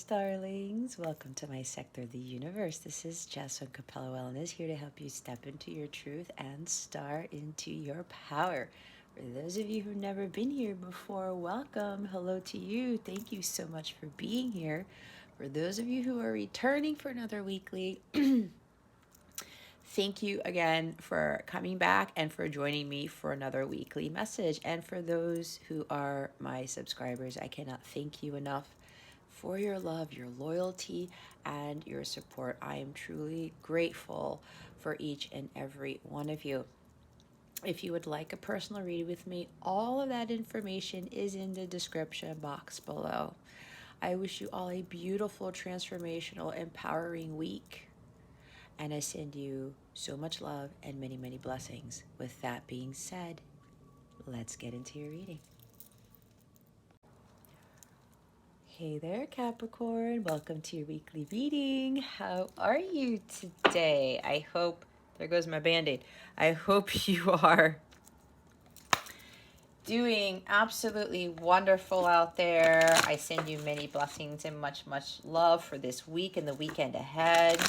starlings. Welcome to my sector of the universe. This is Jess from Capella Wellness, here to help you step into your truth and star into your power. For those of you who've never been here before, welcome. Hello to you. Thank you so much for being here. For those of you who are returning for another weekly, thank you again for coming back and for joining me for another weekly message. And for those who are my subscribers, I cannot thank you enough for your love, your loyalty, and your support. I am truly grateful for each and every one of you. If you would like a personal reading with me, all of that information is in the description box below. I wish you all a beautiful, transformational, empowering week. And I send you so much love and many, many blessings. With that being said, let's get into your reading. Hey there, Capricorn. Welcome to your weekly reading. How are you today? I hope, there goes my Band-Aid. I hope you are doing absolutely wonderful out there. I send you many blessings and much, much love for this week and the weekend ahead.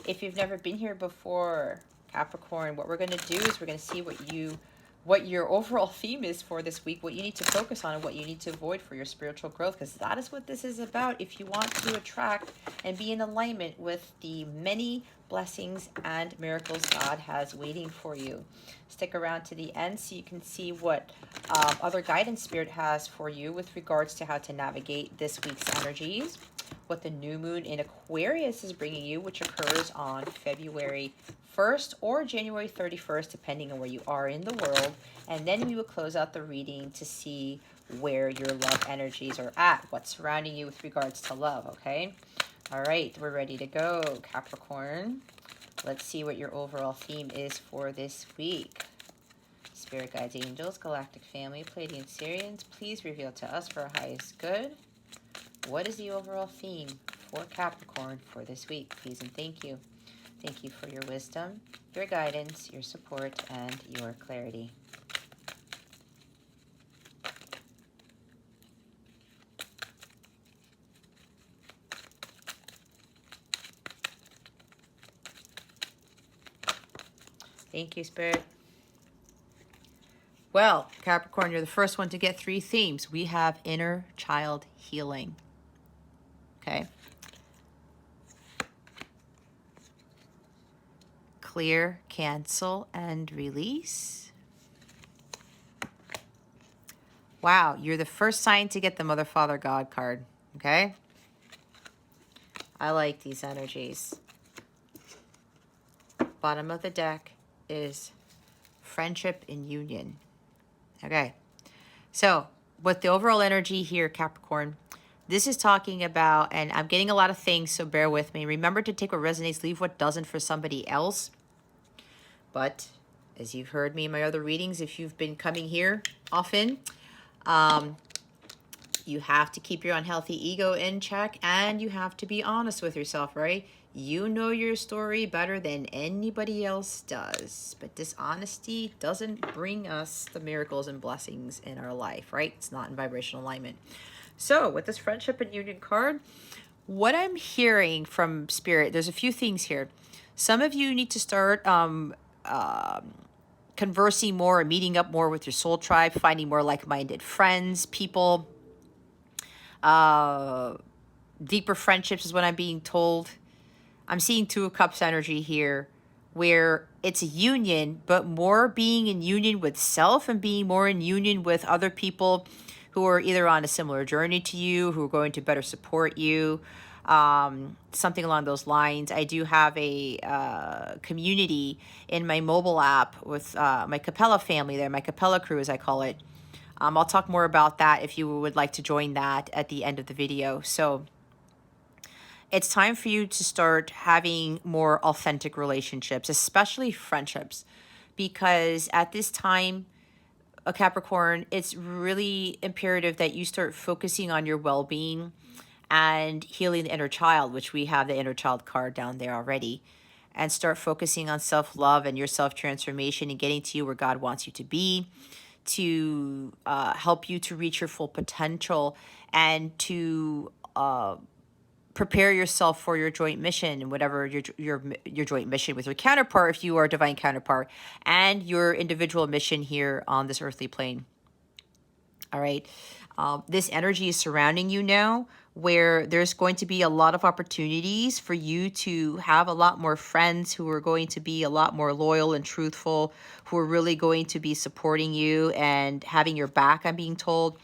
If you've never been here before, Capricorn, what we're going to do is we're going to see what your overall theme is for this week, what you need to focus on and what you need to avoid for your spiritual growth, because that is what this is about. If you want to attract and be in alignment with the many blessings and miracles God has waiting for you. Stick around to the end so you can see what other guidance Spirit has for you with regards to how to navigate this week's energies, what the new moon in Aquarius is bringing you, which occurs on February 1st or January 31st, depending on where you are in the world. And then we will close out the reading to see where your love energies are at, what's surrounding you with regards to love, okay? All right, we're ready to go, Capricorn. Let's see what your overall theme is for this week. Spirit guides, angels, galactic family, Pleiadian Syrians, please reveal to us for our highest good. What is the overall theme for Capricorn for this week? Please and thank you. Thank you for your wisdom, your guidance, your support, and your clarity. Thank you, Spirit. Well, Capricorn, you're the first one to get 3 themes. We have inner child healing. Okay. Clear, cancel, and release. Wow, you're the first sign to get the Mother, Father, God card. Okay. I like these energies. Bottom of the deck is friendship and union. Okay, so with the overall energy here, Capricorn, this is talking about, and I'm getting a lot of things, so bear with me. Remember to take what resonates, leave what doesn't for somebody else. But as you've heard me in my other readings, if you've been coming here often, you have to keep your unhealthy ego in check, and you have to be honest with yourself, right? You know your story better than anybody else does. But dishonesty doesn't bring us the miracles and blessings in our life, right? It's not in vibrational alignment. So with this friendship and union card, what I'm hearing from Spirit, there's a few things here. Some of you need to start conversing more or meeting up more with your soul tribe, finding more like-minded friends, people. Deeper friendships is what I'm being told. I'm seeing 2 of Cups energy here, where it's a union, but more being in union with self and being more in union with other people who are either on a similar journey to you, who are going to better support you, something along those lines. I do have a community in my mobile app with my Capella family there, my Capella crew as I call it. I'll talk more about that if you would like to join that at the end of the video. So it's time for you to start having more authentic relationships, especially friendships, because at this time, a Capricorn, it's really imperative that you start focusing on your well-being and healing the inner child, which we have the inner child card down there already, and start focusing on self-love and your self-transformation and getting to you where God wants you to be, to help you to reach your full potential and to prepare yourself for your joint mission and whatever your joint mission with your counterpart, if you are a divine counterpart, and your individual mission here on this earthly plane. All right. This energy is surrounding you now, where there's going to be a lot of opportunities for you to have a lot more friends who are going to be a lot more loyal and truthful, who are really going to be supporting you and having your back, I'm being told,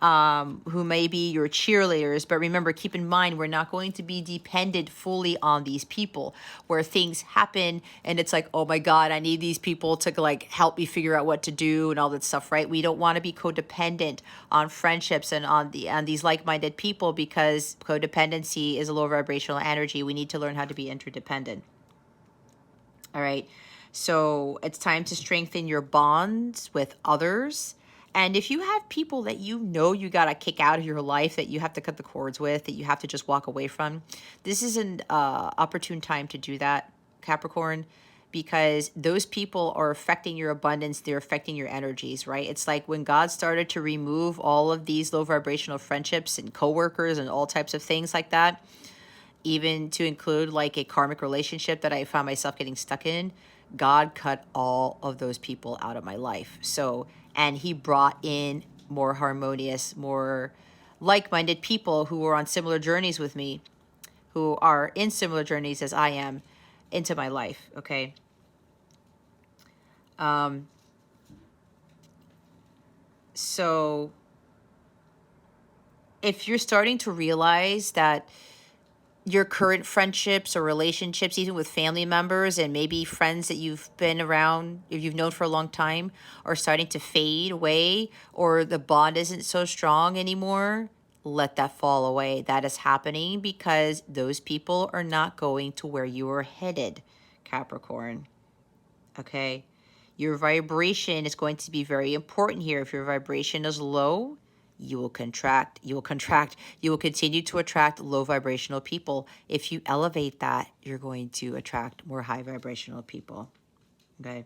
who may be your cheerleaders. But remember, keep in mind, we're not going to be dependent fully on these people, where things happen and it's like, oh my God, I need these people to like help me figure out what to do and all that stuff, right? We don't want to be codependent on friendships and on these like-minded people, because codependency is a low vibrational energy. We need to learn how to be interdependent. All right. So it's time to strengthen your bonds with others. And if you have people that you got to kick out of your life, that you have to cut the cords with, that you have to just walk away from, this is an opportune time to do that, Capricorn, because those people are affecting your abundance. They're affecting your energies, right? It's like when God started to remove all of these low vibrational friendships and coworkers and all types of things like that, even to include like a karmic relationship that I found myself getting stuck in. God cut all of those people out of my life. So, and he brought in more harmonious, more like-minded people who were on similar journeys with me, who are in similar journeys as I am, into my life. Okay. So if you're starting to realize that your current friendships or relationships, even with family members and maybe friends that you've been around, if you've known for a long time, are starting to fade away, or the bond isn't so strong anymore, let that fall away. That is happening because those people are not going to where you are headed, Capricorn. Okay? Your vibration is going to be very important here. If your vibration is low, you will contract, you will continue to attract low vibrational people. If you elevate that, you're going to attract more high vibrational people. Okay.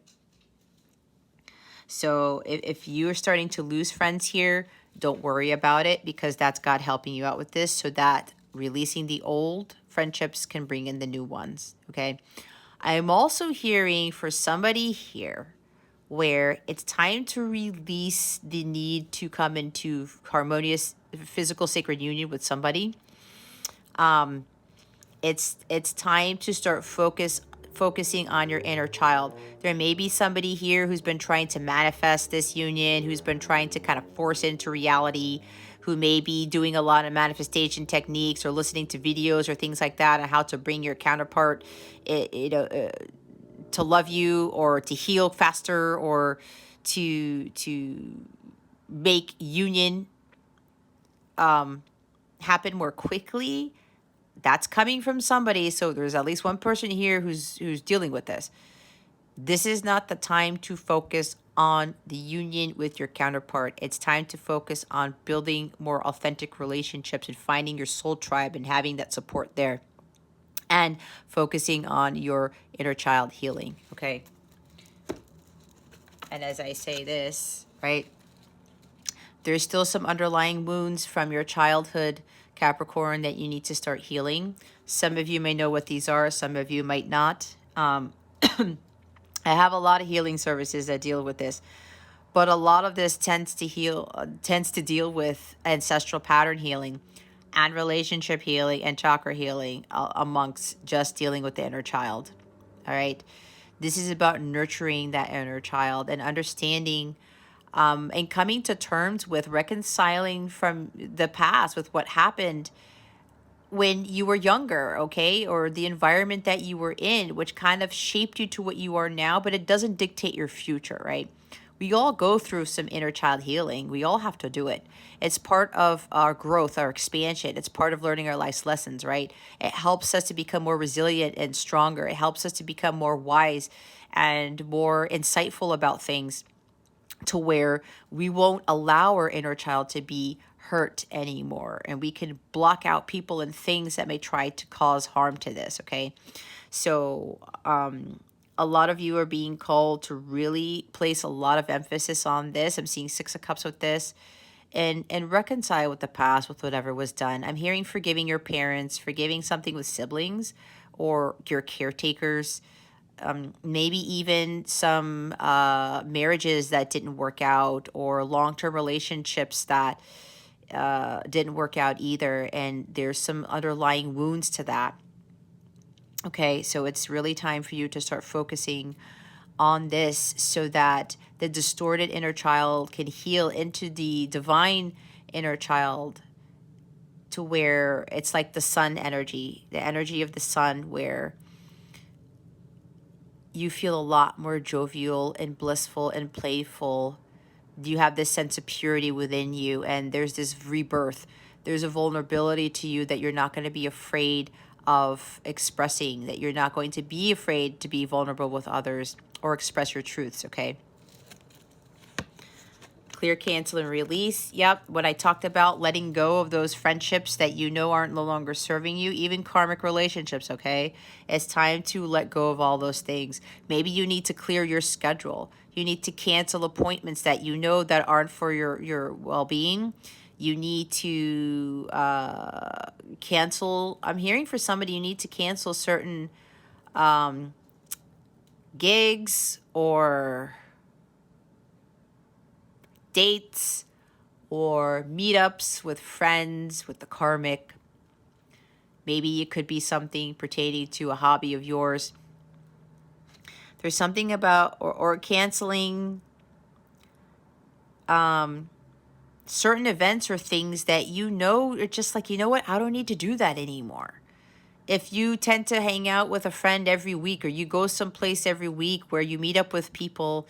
So if you're starting to lose friends here, don't worry about it, because that's God helping you out with this, so that releasing the old friendships can bring in the new ones. Okay. I'm also hearing for somebody here where it's time to release the need to come into harmonious physical sacred union with somebody. It's time to start focusing on your inner child. There may be somebody here who's been trying to manifest this union, who's been trying to kind of force it into reality, who may be doing a lot of manifestation techniques or listening to videos or things like that on how to bring your counterpart, to love you, or to heal faster, or to make union happen more quickly. That's coming from somebody. So there's at least one person here who's dealing with this. This is not the time to focus on the union with your counterpart. It's time to focus on building more authentic relationships and finding your soul tribe and having that support there, and focusing on your inner child healing. Okay. And as I say this, right, there's still some underlying wounds from your childhood, Capricorn, that you need to start healing. Some of you may know what these are. Some of you might not. I have a lot of healing services that deal with this, but a lot of this tends to deal with ancestral pattern healing and relationship healing and chakra healing, amongst just dealing with the inner child. All right. This is about nurturing that inner child and understanding, and coming to terms with reconciling from the past with what happened when you were younger, okay? Or the environment that you were in, which kind of shaped you to what you are now, but it doesn't dictate your future, right? We all go through some inner child healing. We all have to do it. It's part of our growth, our expansion. It's part of learning our life's lessons, right? It helps us to become more resilient and stronger. It helps us to become more wise and more insightful about things, to where we won't allow our inner child to be hurt anymore. And we can block out people and things that may try to cause harm to this, okay? So, a lot of you are being called to really place a lot of emphasis on this. I'm seeing 6 of Cups with this. and reconcile with the past, with whatever was done. I'm hearing forgiving your parents, forgiving something with siblings or your caretakers, maybe even some marriages that didn't work out, or long-term relationships that didn't work out either, and there's some underlying wounds to that. Okay, so it's really time for you to start focusing on this so that the distorted inner child can heal into the divine inner child, to where it's like the sun energy, the energy of the sun, where you feel a lot more jovial and blissful and playful. You have this sense of purity within you, and there's this rebirth. There's a vulnerability to you that you're not going to be afraid of expressing, that you're not going to be afraid to be vulnerable with others or express your truths, okay? Clear, cancel, and release. Yep, what I talked about, letting go of those friendships that you know aren't no longer serving you, even karmic relationships, okay? It's time to let go of all those things. Maybe you need to clear your schedule. You need to cancel appointments that you know that aren't for your well-being. You need to cancel. I'm hearing for somebody, you need to cancel certain gigs or dates or meetups with friends with the karmic. Maybe it could be something pertaining to a hobby of yours. There's something about, or canceling certain events or things that you know are just like, you know what, I don't need to do that anymore. If you tend to hang out with a friend every week, or you go someplace every week where you meet up with people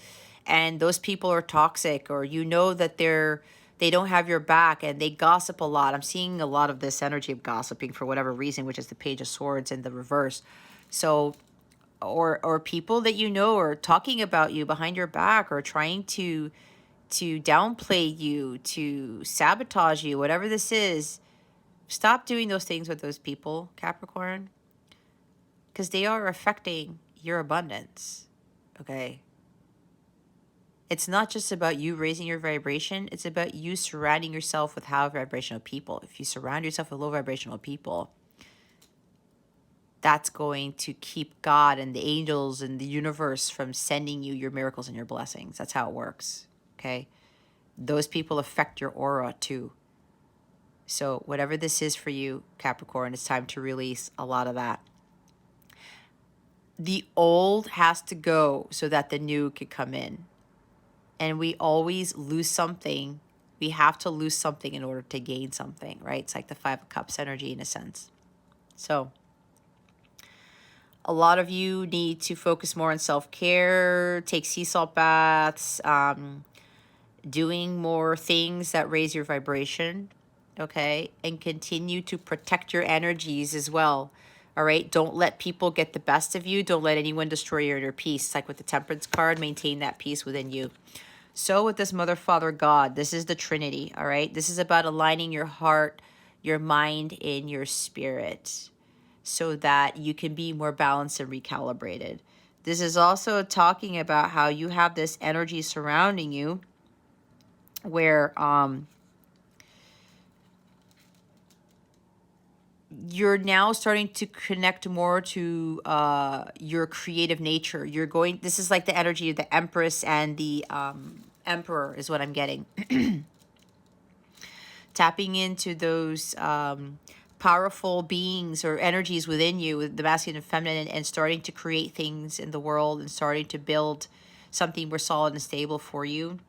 and those people are toxic, or you know that they don't have your back and they gossip a lot. I'm seeing a lot of this energy of gossiping for whatever reason, which is the Page of Swords in the reverse. So, or people that you know are talking about you behind your back, or trying to downplay you, to sabotage you, whatever this is. Stop doing those things with those people, Capricorn, because they are affecting your abundance, okay? It's not just about you raising your vibration. It's about you surrounding yourself with high vibrational people. If you surround yourself with low vibrational people, that's going to keep God and the angels and the universe from sending you your miracles and your blessings. That's how it works, okay? Those people affect your aura too. So whatever this is for you, Capricorn, it's time to release a lot of that. The old has to go so that the new can come in. And we always lose something. We have to lose something in order to gain something, right? It's like the Five of Cups energy in a sense. So a lot of you need to focus more on self-care, take sea salt baths, doing more things that raise your vibration, okay? And continue to protect your energies as well, all right? Don't let people get the best of you. Don't let anyone destroy your inner peace. It's like with the Temperance card, maintain that peace within you. So with this Mother, Father, God, this is the Trinity, all right? This is about aligning your heart, your mind, and your spirit so that you can be more balanced and recalibrated. This is also talking about how you have this energy surrounding you where you're now starting to connect more to your creative nature. You're going, this is like the energy of the Empress and the Emperor is what I'm getting. Tapping into those powerful beings or energies within you, with the masculine and feminine, and starting to create things in the world and starting to build something more solid and stable for you.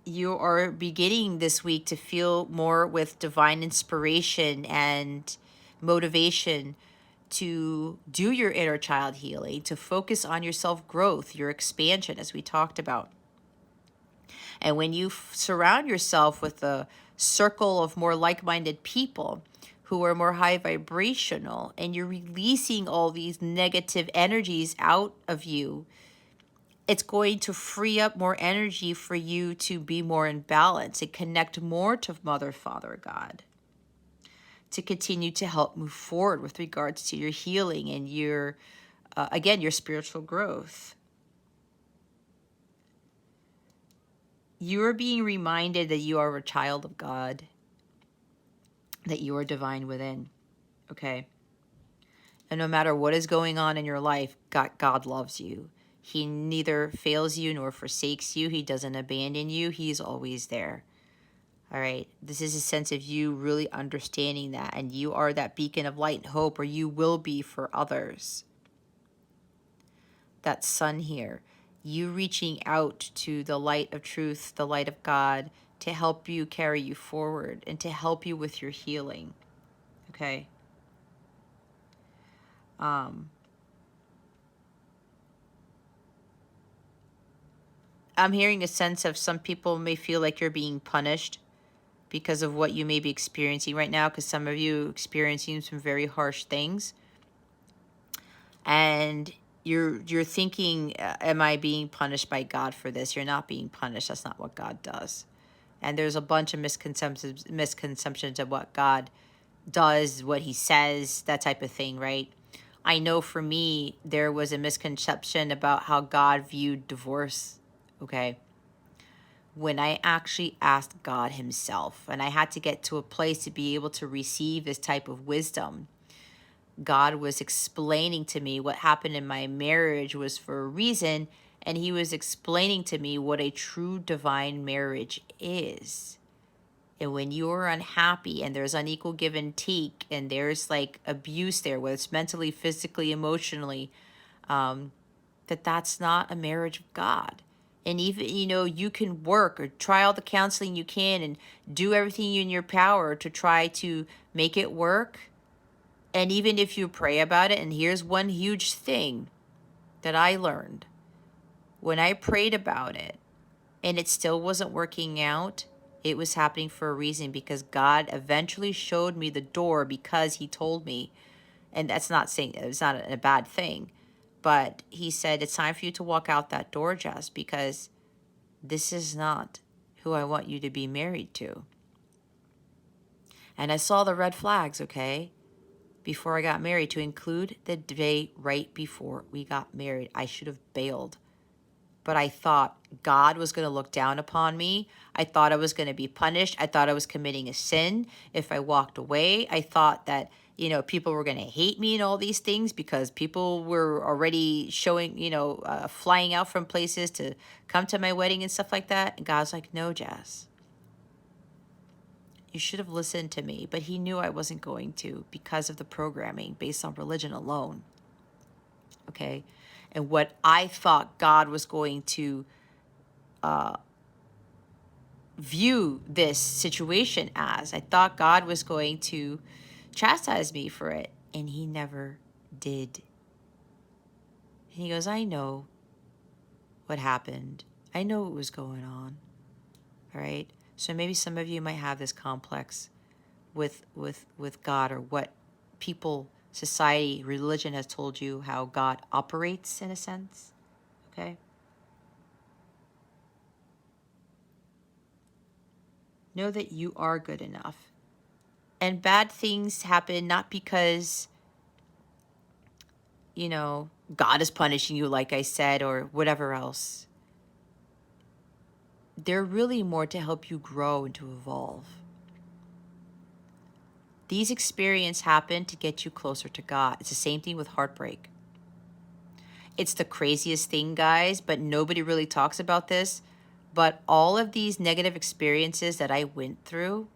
You are beginning this week to feel more with divine inspiration and motivation to do your inner child healing, to focus on your self-growth, your expansion, as we talked about. And when you surround yourself with a circle of more like-minded people who are more high vibrational, and you're releasing all these negative energies out of you, it's going to free up more energy for you to be more in balance and connect more to Mother, Father, God, to continue to help move forward with regards to your healing and your, again, your spiritual growth. You are being reminded that you are a child of God, that you are divine within, okay? And no matter what is going on in your life, God loves you. He neither fails you nor forsakes you. He doesn't abandon you. He's always there. All right. This is a sense of you really understanding that. And you are that beacon of light and hope, or you will be for others. That sun here. You reaching out to the light of truth, the light of God, to help you carry you forward and to help you with your healing. Okay. I'm hearing a sense of some people may feel like you're being punished because of what you may be experiencing right now, because some of you experiencing some very harsh things. And you're thinking, am I being punished by God for this? You're not being punished. That's not what God does. And there's a bunch of misconceptions of what God does, what he says, that type of thing, right? I know for me, there was a misconception about how God viewed divorce, okay? When I actually asked God himself, and I had to get to a place to be able to receive this type of wisdom, God was explaining to me what happened in my marriage was for a reason, and he was explaining to me what a true divine marriage is. And when you're unhappy and there's unequal give and take and there's like abuse there, whether it's mentally, physically, emotionally, that's not a marriage of God. And even, you can work or try all the counseling you can and do everything in your power to try to make it work. And even if you pray about it, and here's one huge thing that I learned. When I prayed about it and it still wasn't working out, it was happening for a reason, because God eventually showed me the door, because he told me, and that's not saying it's not a bad thing, but he said, it's time for you to walk out that door, Jess, because this is not who I want you to be married to. And I saw the red flags, okay, before I got married, to include the day right before we got married. I should have bailed. But I thought God was going to look down upon me. I thought I was going to be punished. I thought I was committing a sin if I walked away. I thought that, people were going to hate me and all these things, because people were already showing, flying out from places to come to my wedding and stuff like that. And God's like, no, Jess, you should have listened to me. But he knew I wasn't going to, because of the programming based on religion alone. Okay. And what I thought God was going to view this situation as, I thought God was going to chastise me for it. And he never did. And he goes, I know what happened. I know what was going on. All right. So maybe some of you might have this complex with God, or what people, society, religion has told you how God operates, in a sense. Okay. Know that you are good enough. And bad things happen not because, God is punishing you, like I said, or whatever else. They're really more to help you grow and to evolve. These experiences happen to get you closer to God. It's the same thing with heartbreak. It's the craziest thing, guys, but nobody really talks about this. But all of these negative experiences that I went through,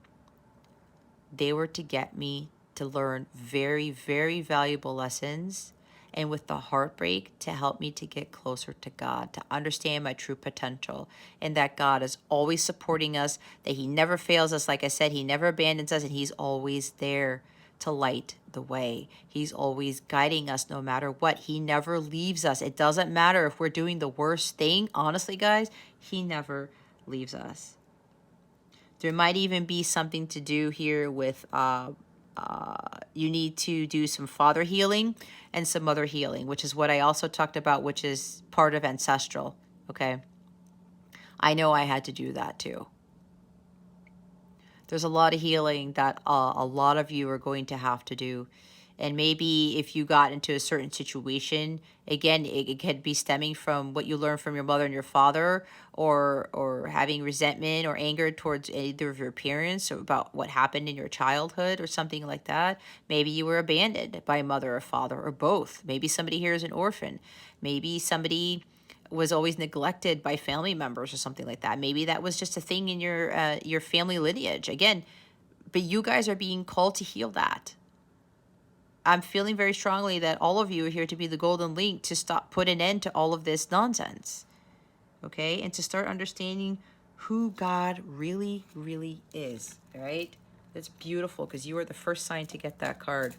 they were to get me to learn very, very valuable lessons. And with the heartbreak, to help me to get closer to God, to understand my true potential, and that God is always supporting us, that he never fails us. Like I said, he never abandons us, and he's always there to light the way. He's always guiding us no matter what. He never leaves us. It doesn't matter if we're doing the worst thing. Honestly, guys, he never leaves us. There might even be something to do here with you need to do some father healing and some mother healing, which is what I also talked about, which is part of ancestral. Okay. I know I had to do that too. There's a lot of healing that a lot of you are going to have to do. And maybe if you got into a certain situation, again, it could be stemming from what you learned from your mother and your father, or having resentment or anger towards either of your parents about what happened in your childhood or something like that. Maybe you were abandoned by a mother or father, or both. Maybe somebody here is an orphan. Maybe somebody was always neglected by family members or something like that. Maybe that was just a thing in your family lineage. Again, but you guys are being called to heal that. I'm feeling very strongly that all of you are here to be the golden link to put an end to all of this nonsense. Okay? And to start understanding who God really, really is. All right? That's beautiful, because you are the first sign to get that card.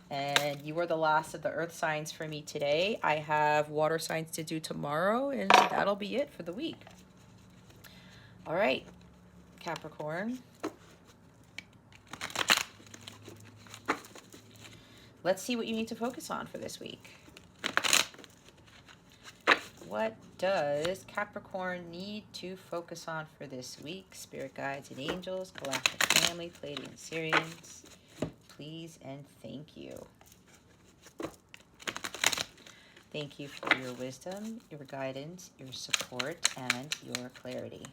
And you are the last of the earth signs for me today. I have water signs to do tomorrow, and that'll be it for the week. All right, Capricorn. Let's see what you need to focus on for this week. What does Capricorn need to focus on for this week? Spirit guides and angels, galactic family, Pleiadian Syrians, please and thank you. Thank you for your wisdom, your guidance, your support, and your clarity.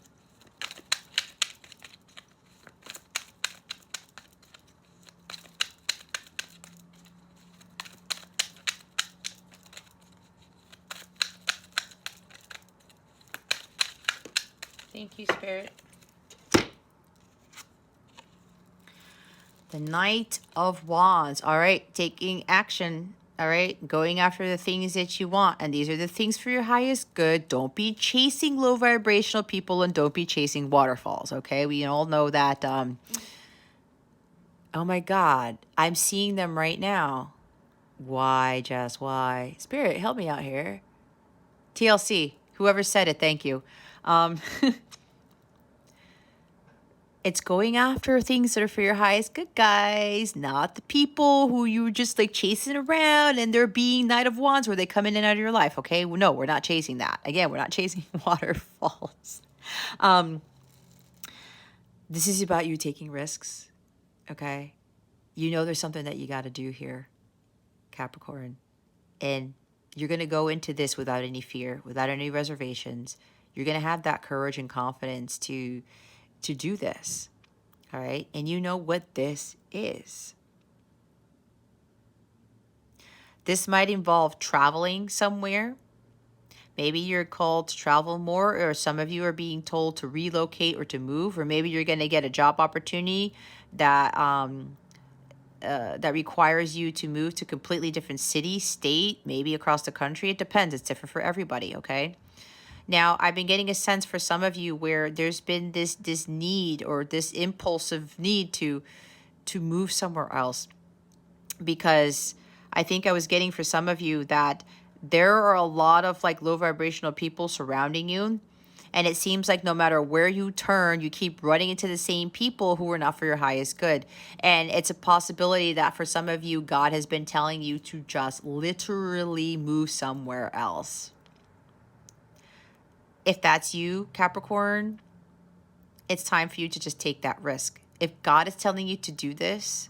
Thank you, Spirit. The Knight of Wands. All right, taking action. All right, going after the things that you want. And these are the things for your highest good. Don't be chasing low vibrational people, and don't be chasing waterfalls, okay? We all know that. Oh my God, I'm seeing them right now. Why, Jess, why? Spirit, help me out here. TLC, whoever said it, thank you. It's going after things that are for your highest good, guys, not the people who you just like chasing around and they're being Knight of Wands where they come in and out of your life, okay? No, we're not chasing that. Again, we're not chasing waterfalls. This is about you taking risks, okay? You know there's something that you got to do here, Capricorn. And you're going to go into this without any fear, without any reservations. You're going to have that courage and confidence to do this. All right? And you know what this is. This might involve traveling somewhere. Maybe you're called to travel more, or some of you are being told to relocate or to move, or maybe you're going to get a job opportunity that that requires you to move to a completely different city, state, maybe across the country. It depends. It's different for everybody, okay? Now, I've been getting a sense for some of you where there's been this need, or this impulsive need to move somewhere else, because I think I was getting for some of you that there are a lot of like low vibrational people surrounding you. And it seems like no matter where you turn, you keep running into the same people who are not for your highest good. And it's a possibility that for some of you, God has been telling you to just literally move somewhere else. If that's you, Capricorn, it's time for you to just take that risk. If God is telling you to do this,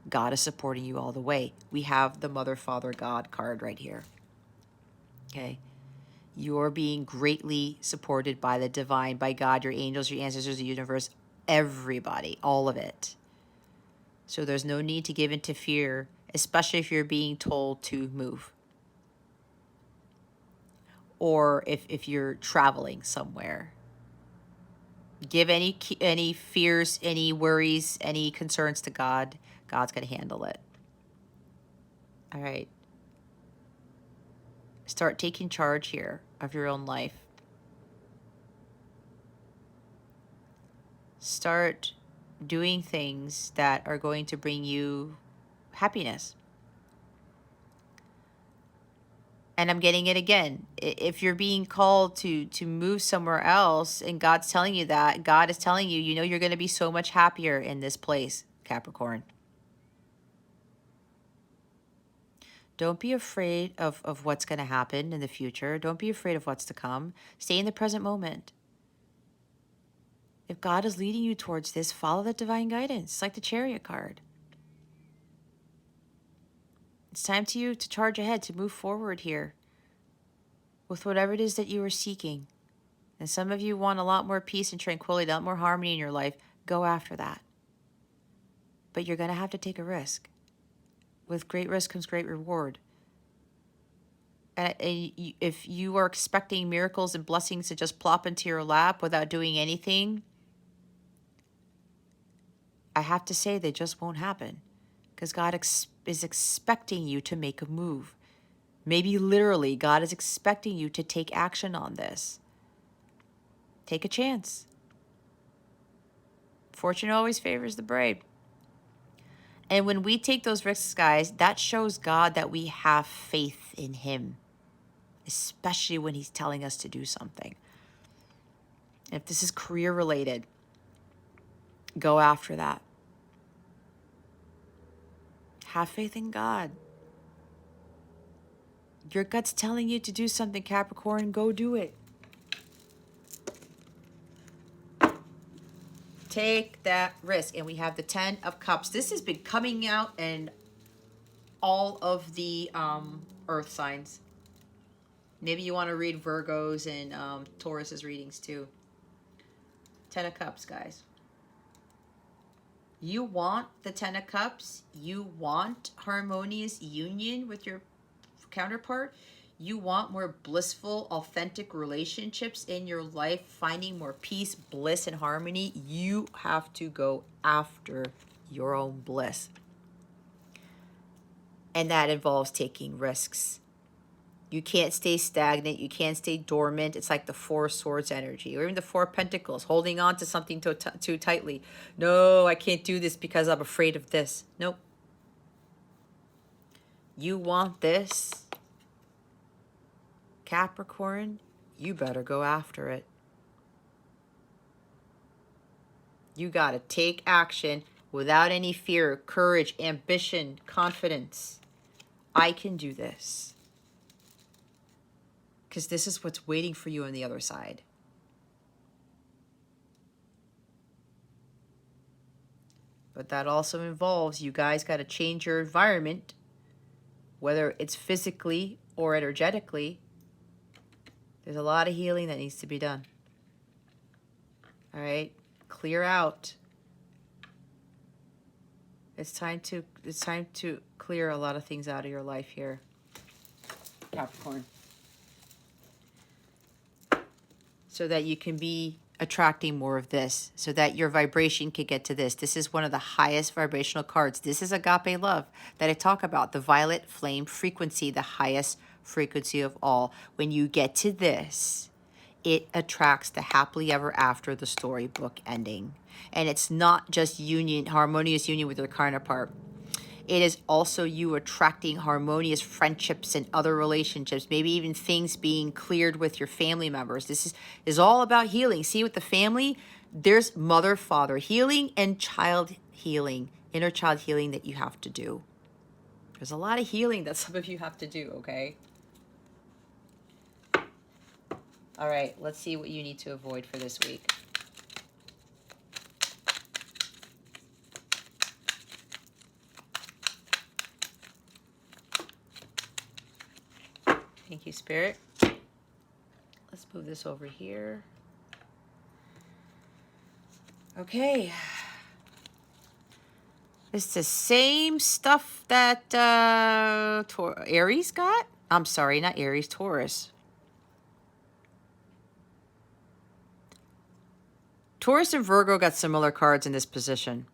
God is supporting you all the way. We have the Mother, Father, God card right here. Okay? You're being greatly supported by the divine, by God, your angels, your ancestors, the universe, everybody, all of it. So there's no need to give in to fear, especially if you're being told to move. Or if you're traveling somewhere. Give any fears, any worries, any concerns to God. God's going to handle it. All right. Start taking charge here of your own life. Start doing things that are going to bring you happiness. And I'm getting it again. If you're being called to move somewhere else and God's telling you that, God is telling you, you know, you're going to be so much happier in this place, Capricorn. Don't be afraid of what's going to happen in the future. Don't be afraid of what's to come. Stay in the present moment. If God is leading you towards this, follow the divine guidance. It's like the Chariot card. It's time to you to charge ahead, to move forward here with whatever it is that you are seeking. And some of you want a lot more peace and tranquility, a lot more harmony in your life. Go after that. But you're going to have to take a risk. With great risk comes great reward. And if you are expecting miracles and blessings to just plop into your lap without doing anything, I have to say they just won't happen. Because God is expecting you to make a move. Maybe literally, God is expecting you to take action on this. Take a chance. Fortune always favors the brave. And when we take those risks, guys, that shows God that we have faith in him, especially when he's telling us to do something. If this is career related, go after that. Have faith in God. Your gut's telling you to do something, Capricorn. Go do it. Take that risk. And we have the 10 of Cups. This has been coming out in all of the earth signs. Maybe you want to read Virgo's and Taurus's readings too. 10 of Cups, guys. You want the 10 of Cups. You want harmonious union with your counterpart. You want more blissful, authentic relationships in your life, finding more peace, bliss, and harmony. You have to go after your own bliss. And that involves taking risks. You can't stay stagnant. You can't stay dormant. It's like the Four of Swords energy, or even the Four of Pentacles, holding on to something too tightly. No, I can't do this because I'm afraid of this. Nope. You want this, Capricorn, you better go after it. You got to take action without any fear, courage, ambition, confidence. I can do this. Because this is what's waiting for you on the other side. But that also involves you guys got to change your environment, whether it's physically or energetically. There's a lot of healing that needs to be done. All right? Clear out. It's time to clear a lot of things out of your life here, Capricorn. So that you can be attracting more of this, so that your vibration can get to this. This is one of the highest vibrational cards. This is agape love that I talk about, the violet flame frequency, the highest frequency of all. When you get to this, it attracts the happily ever after, the storybook ending. And it's not just union, harmonious union with your counterpart. It is also you attracting harmonious friendships and other relationships, maybe even things being cleared with your family members. This is all about healing. See, with the family, there's mother, father healing and child healing, inner child healing that you have to do. There's a lot of healing that some of you have to do, okay? All right, let's see what you need to avoid for this week. Thank you, Spirit. Let's move this over here. Okay. It's the same stuff that Aries got. I'm sorry, not Aries, Taurus. Taurus and Virgo got similar cards in this position.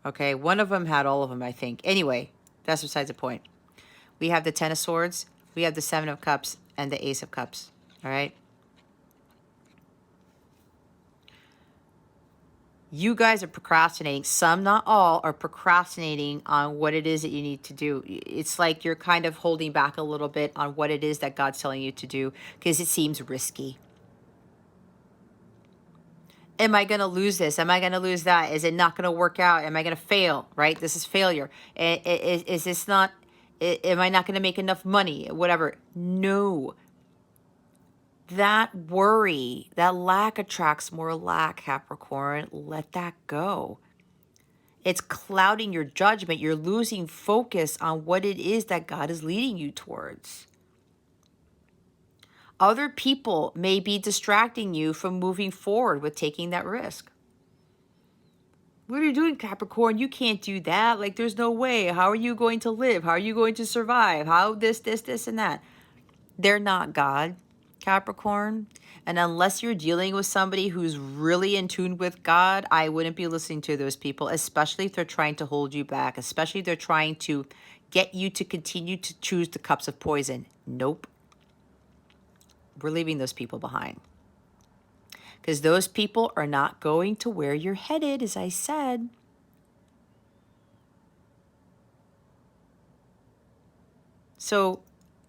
Okay, one of them had all of them, I think. Anyway, that's besides the point. We have the 10 of Swords, we have the 7 of Cups, and the Ace of Cups. All right? You guys are procrastinating. Some, not all, are procrastinating on what it is that you need to do. It's like you're kind of holding back a little bit on what it is that God's telling you to do because it seems risky. Am I going to lose this? Am I going to lose that? Is it not going to work out? Am I going to fail? Right? This is failure. Is this not... Am I not going to make enough money? Whatever. No. That worry, that lack attracts more lack, Capricorn. Let that go. It's clouding your judgment. You're losing focus on what it is that God is leading you towards. Other people may be distracting you from moving forward with taking that risk. What are you doing, Capricorn? You can't do that. Like, there's no way. How are you going to live? How are you going to survive? How this, and that? They're not God, Capricorn. And unless you're dealing with somebody who's really in tune with God, I wouldn't be listening to those people, especially if they're trying to hold you back, especially if they're trying to get you to continue to choose the cups of poison. Nope. We're leaving those people behind. Because those people are not going to where you're headed, as I said. So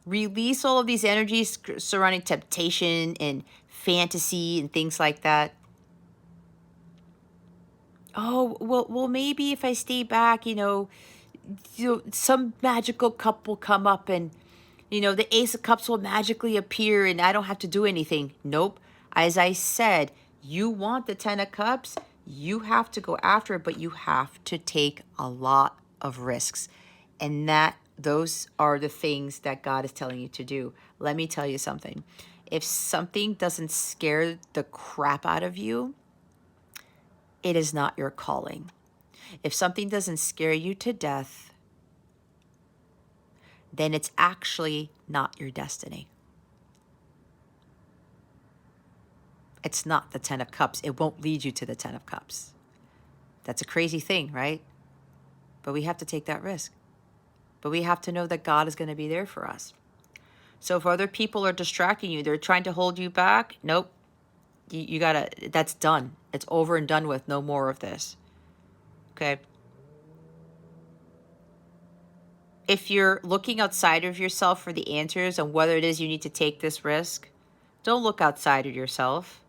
release all of these energies surrounding temptation and fantasy and things like that. Oh, well, maybe if I stay back, some magical cup will come up and, the Ace of Cups will magically appear and I don't have to do anything. Nope. As I said, you want the 10 of Cups, you have to go after it, but you have to take a lot of risks. And those are the things that God is telling you to do. Let me tell you something. If something doesn't scare the crap out of you, it is not your calling. If something doesn't scare you to death, then it's actually not your destiny. It's not the 10 of Cups. It won't lead you to the 10 of Cups. That's a crazy thing, right? But we have to take that risk. But we have to know that God is going to be there for us. So if other people are distracting you, they're trying to hold you back, nope. You gotta, that's done. It's over and done with. No more of this. Okay? If you're looking outside of yourself for the answers on whether it is you need to take this risk, don't look outside of yourself.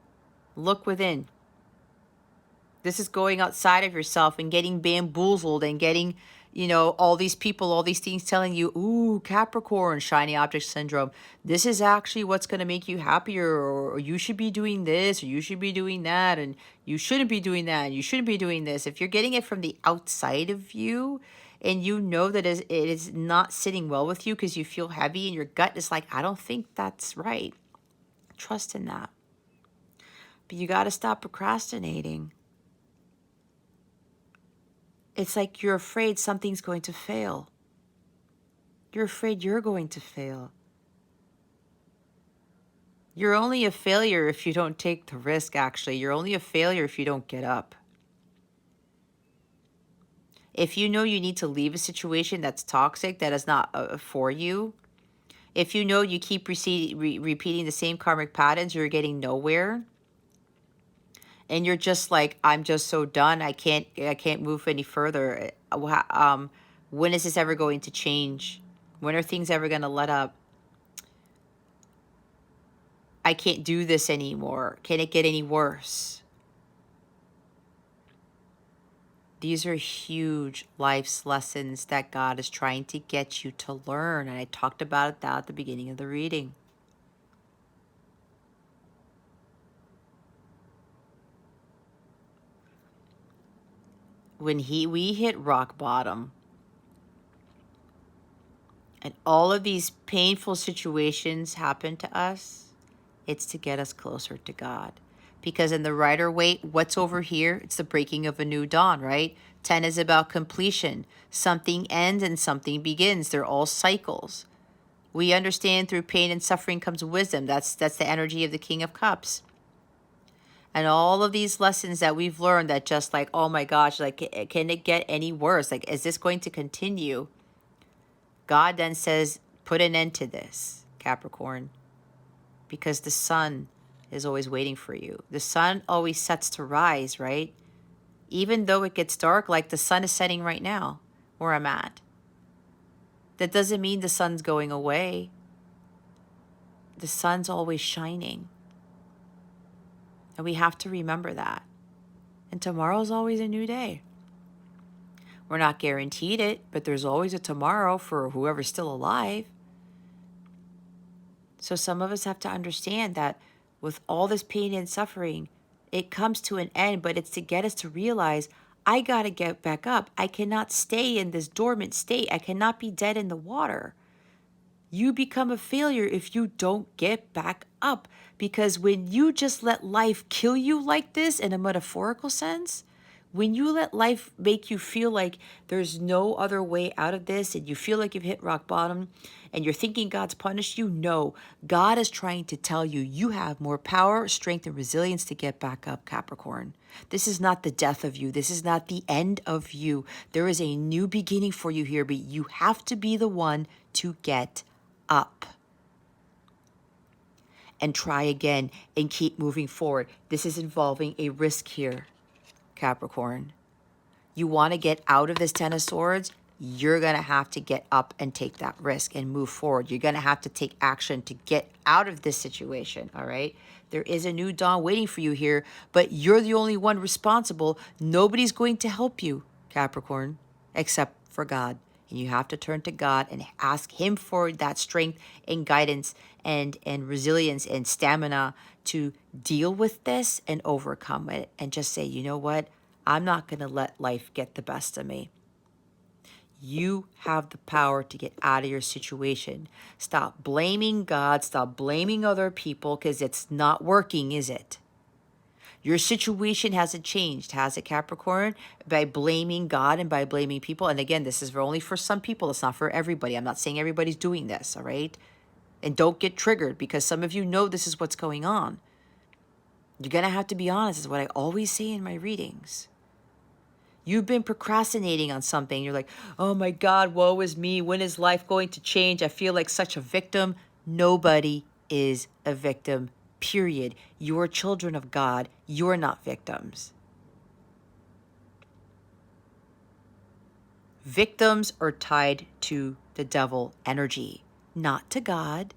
Look within. This is going outside of yourself and getting bamboozled and getting, all these people, all these things telling you, ooh, Capricorn, shiny object syndrome. This is actually what's going to make you happier, or you should be doing this, or you should be doing that, and you shouldn't be doing that, and you shouldn't be doing this. If you're getting it from the outside of you, and you know that it is not sitting well with you because you feel heavy and your gut is like, I don't think that's right. Trust in that. But you got to stop procrastinating. It's like you're afraid something's going to fail. You're afraid you're going to fail. You're only a failure if you don't take the risk, actually. You're only a failure if you don't get up. If you know you need to leave a situation that's toxic, that is not for you, if you know you keep repeating the same karmic patterns, you're getting nowhere, and you're just like, I'm just so done, I can't move any further. When is this ever going to change? When are things ever going to let up? I can't do this anymore. Can it get any worse? These are huge life's lessons that God is trying to get you to learn. And I talked about that at the beginning of the reading. When we hit rock bottom, and all of these painful situations happen to us, it's to get us closer to God. Because in the Rider-Waite, what's over here? It's the breaking of a new dawn, right? 10 is about completion. Something ends and something begins. They're all cycles. We understand through pain and suffering comes wisdom. That's the energy of the King of Cups. And all of these lessons that we've learned that just like, oh my gosh, like, can it get any worse? Like, is this going to continue? God then says, put an end to this, Capricorn, because the sun is always waiting for you. The sun always sets to rise, right? Even though it gets dark, like the sun is setting right now where I'm at. That doesn't mean the sun's going away. The sun's always shining. And we have to remember that. And tomorrow's always a new day. We're not guaranteed it, but there's always a tomorrow for whoever's still alive. So some of us have to understand that with all this pain and suffering, it comes to an end, but it's to get us to realize I got to get back up. I cannot stay in this dormant state. I cannot be dead in the water. You become a failure if you don't get back up. Because when you just let life kill you like this in a metaphorical sense, when you let life make you feel like there's no other way out of this and you feel like you've hit rock bottom and you're thinking God's punished you, no, God is trying to tell you you have more power, strength, and resilience to get back up, Capricorn. This is not the death of you. This is not the end of you. There is a new beginning for you here, but you have to be the one to get up and try again and keep moving forward. This is involving a risk here, Capricorn. You want to get out of this Ten of Swords, you're going to have to get up and take that risk and move forward. You're going to have to take action to get out of this situation, all right? There is a new dawn waiting for you here, but you're the only one responsible. Nobody's going to help you, Capricorn, except for God. And you have to turn to God and ask him for that strength and guidance and resilience and stamina to deal with this and overcome it. And just say, you know what? I'm not going to let life get the best of me. You have the power to get out of your situation. Stop blaming God. Stop blaming other people because it's not working, is it? Your situation hasn't changed, has it, Capricorn? By blaming God and by blaming people. And again, this is only for some people. It's not for everybody. I'm not saying everybody's doing this, all right? And don't get triggered because some of you know this is what's going on. You're going to have to be honest, is what I always say in my readings. You've been procrastinating on something. You're like, oh my God, woe is me. When is life going to change? I feel like such a victim. Nobody is a victim, period. You're children of God. You're not victims. Victims are tied to the devil energy, not to God.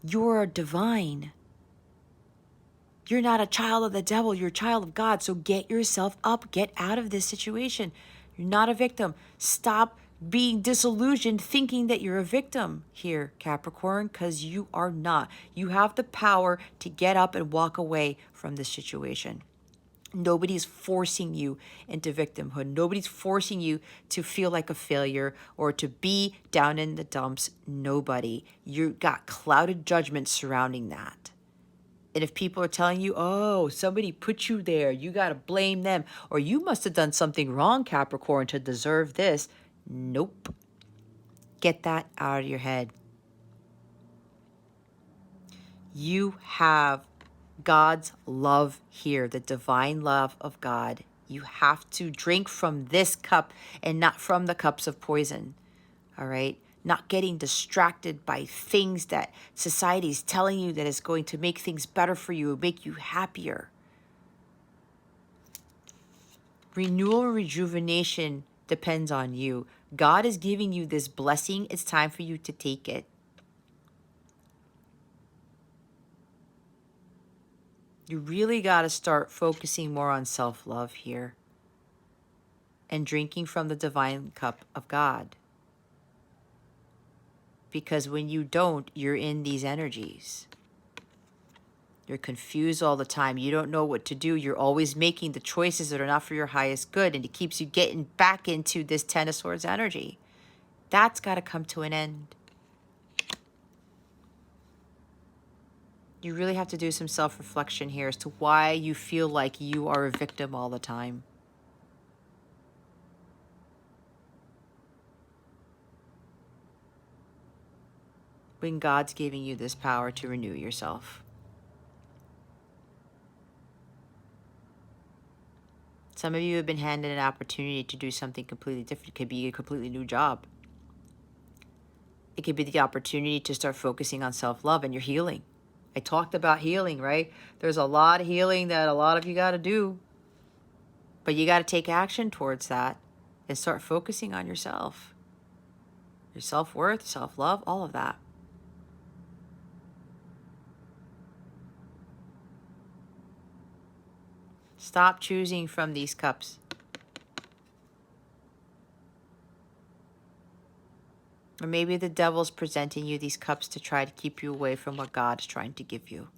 You're divine. You're not a child of the devil. You're a child of God. So get yourself up. Get out of this situation. You're not a victim. Stop being disillusioned thinking that you're a victim here, Capricorn, because you are not. You have the power to get up and walk away from this situation. Nobody's forcing you into victimhood. Nobody's forcing you to feel like a failure or to be down in the dumps. Nobody. You got clouded judgment surrounding that. And if people are telling you, oh, somebody put you there, you got to blame them, or you must have done something wrong, Capricorn, to deserve this. Nope. Get that out of your head. You have God's love here, the divine love of God. You have to drink from this cup and not from the cups of poison. All right? Not getting distracted by things that society is telling you that is going to make things better for you, make you happier. Renewal and rejuvenation depends on you. God is giving you this blessing. It's time for you to take it. You really got to start focusing more on self-love here and drinking from the divine cup of God. Because when you don't, you're in these energies. You're confused all the time. You don't know what to do. You're always making the choices that are not for your highest good, and it keeps you getting back into this Ten of Swords energy. That's got to come to an end. You really have to do some self-reflection here as to why you feel like you are a victim all the time. When God's giving you this power to renew yourself. Some of you have been handed an opportunity to do something completely different. It could be a completely new job. It could be the opportunity to start focusing on self-love and your healing. I talked about healing, right? There's a lot of healing that a lot of you got to do. But you got to take action towards that and start focusing on yourself. Your self-worth, self-love, all of that. Stop choosing from these cups. Or maybe the devil's presenting you these cups to try to keep you away from what God is trying to give you.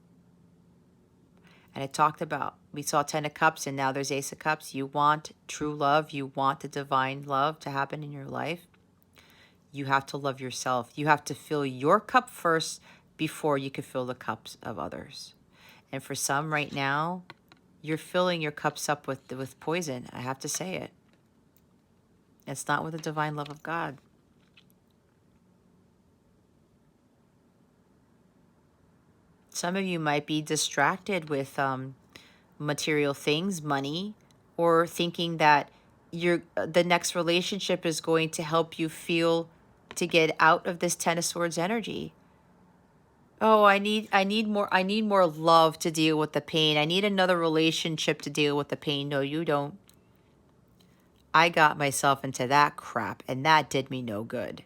And I talked about, we saw 10 of Cups and now there's Ace of Cups. You want true love. You want the divine love to happen in your life. You have to love yourself. You have to fill your cup first before you can fill the cups of others. And for some right now, you're filling your cups up with poison. I have to say it. It's not with the divine love of God. Some of you might be distracted with material things, money, or thinking that the next relationship is going to help you feel to get out of this Ten of Swords energy. Oh, I need more love to deal with the pain. I need another relationship to deal with the pain. No, you don't. I got myself into that crap and that did me no good.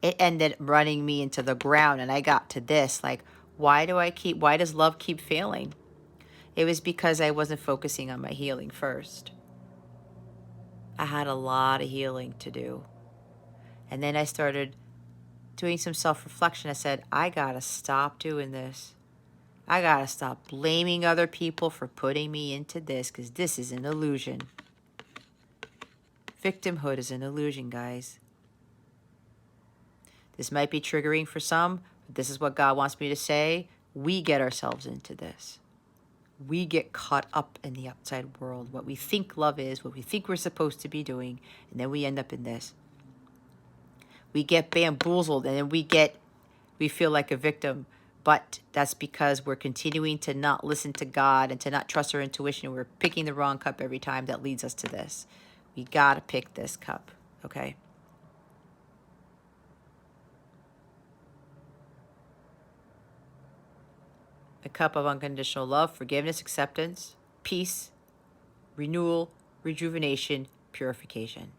It ended running me into the ground and I got to this, like, why does love keep failing? It was because I wasn't focusing on my healing first. I had a lot of healing to do. And then I started doing some self-reflection. I said, I gotta stop doing this. I gotta stop blaming other people for putting me into this, because this is an illusion. Victimhood is an illusion, guys. This might be triggering for some, but this is what God wants me to say. We get ourselves into this. We get caught up in the outside world, what we think love is, what we think we're supposed to be doing, and then we end up in this. We get bamboozled, and then we feel like a victim, but that's because we're continuing to not listen to God and to not trust our intuition. We're picking the wrong cup every time. That leads us to this. We gotta pick this cup, okay? The cup of unconditional love, forgiveness, acceptance, peace, renewal, rejuvenation, purification.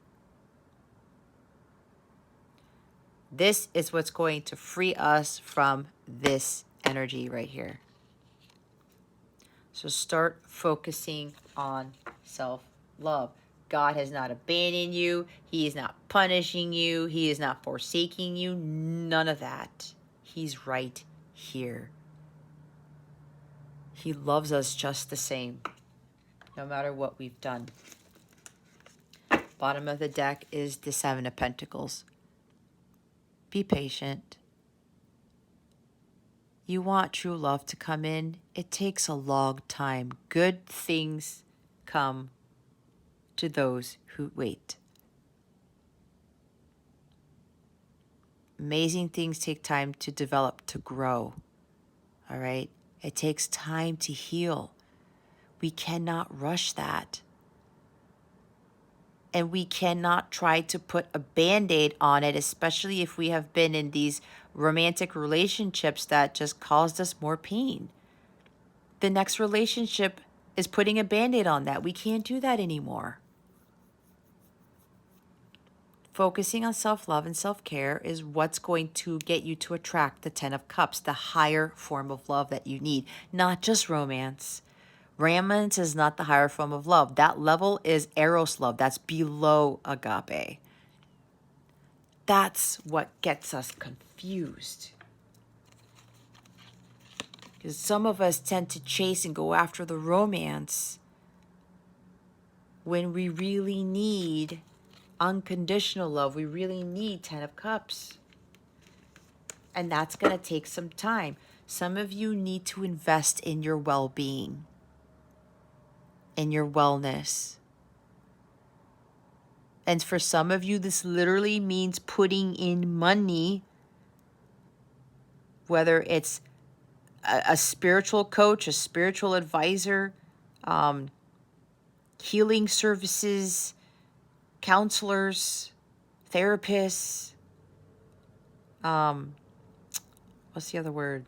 This is what's going to free us from this energy right here. So start focusing on self-love. God has not abandoned you. He is not punishing you. He is not forsaking you. None of that. He's right here. He loves us just the same, no matter what we've done. Bottom of the deck is the Seven of Pentacles. Be patient. You want true love to come in. It takes a long time. Good things come to those who wait. Amazing things take time to develop, to grow. All right? It takes time to heal. We cannot rush that. And we cannot try to put a Band-Aid on it, especially if we have been in these romantic relationships that just caused us more pain. The next relationship is putting a Band-Aid on that. We can't do that anymore. Focusing on self-love and self-care is what's going to get you to attract the Ten of Cups, the higher form of love that you need, not just romance. Romance is not the higher form of love. That level is Eros love. That's below agape. That's what gets us confused. Because some of us tend to chase and go after the romance when we really need unconditional love. We really need 10 of Cups. And that's going to take some time. Some of you need to invest in your well-being, in your wellness. And for some of you, this literally means putting in money, whether it's a spiritual coach, a spiritual advisor, healing services, counselors, therapists, what's the other word?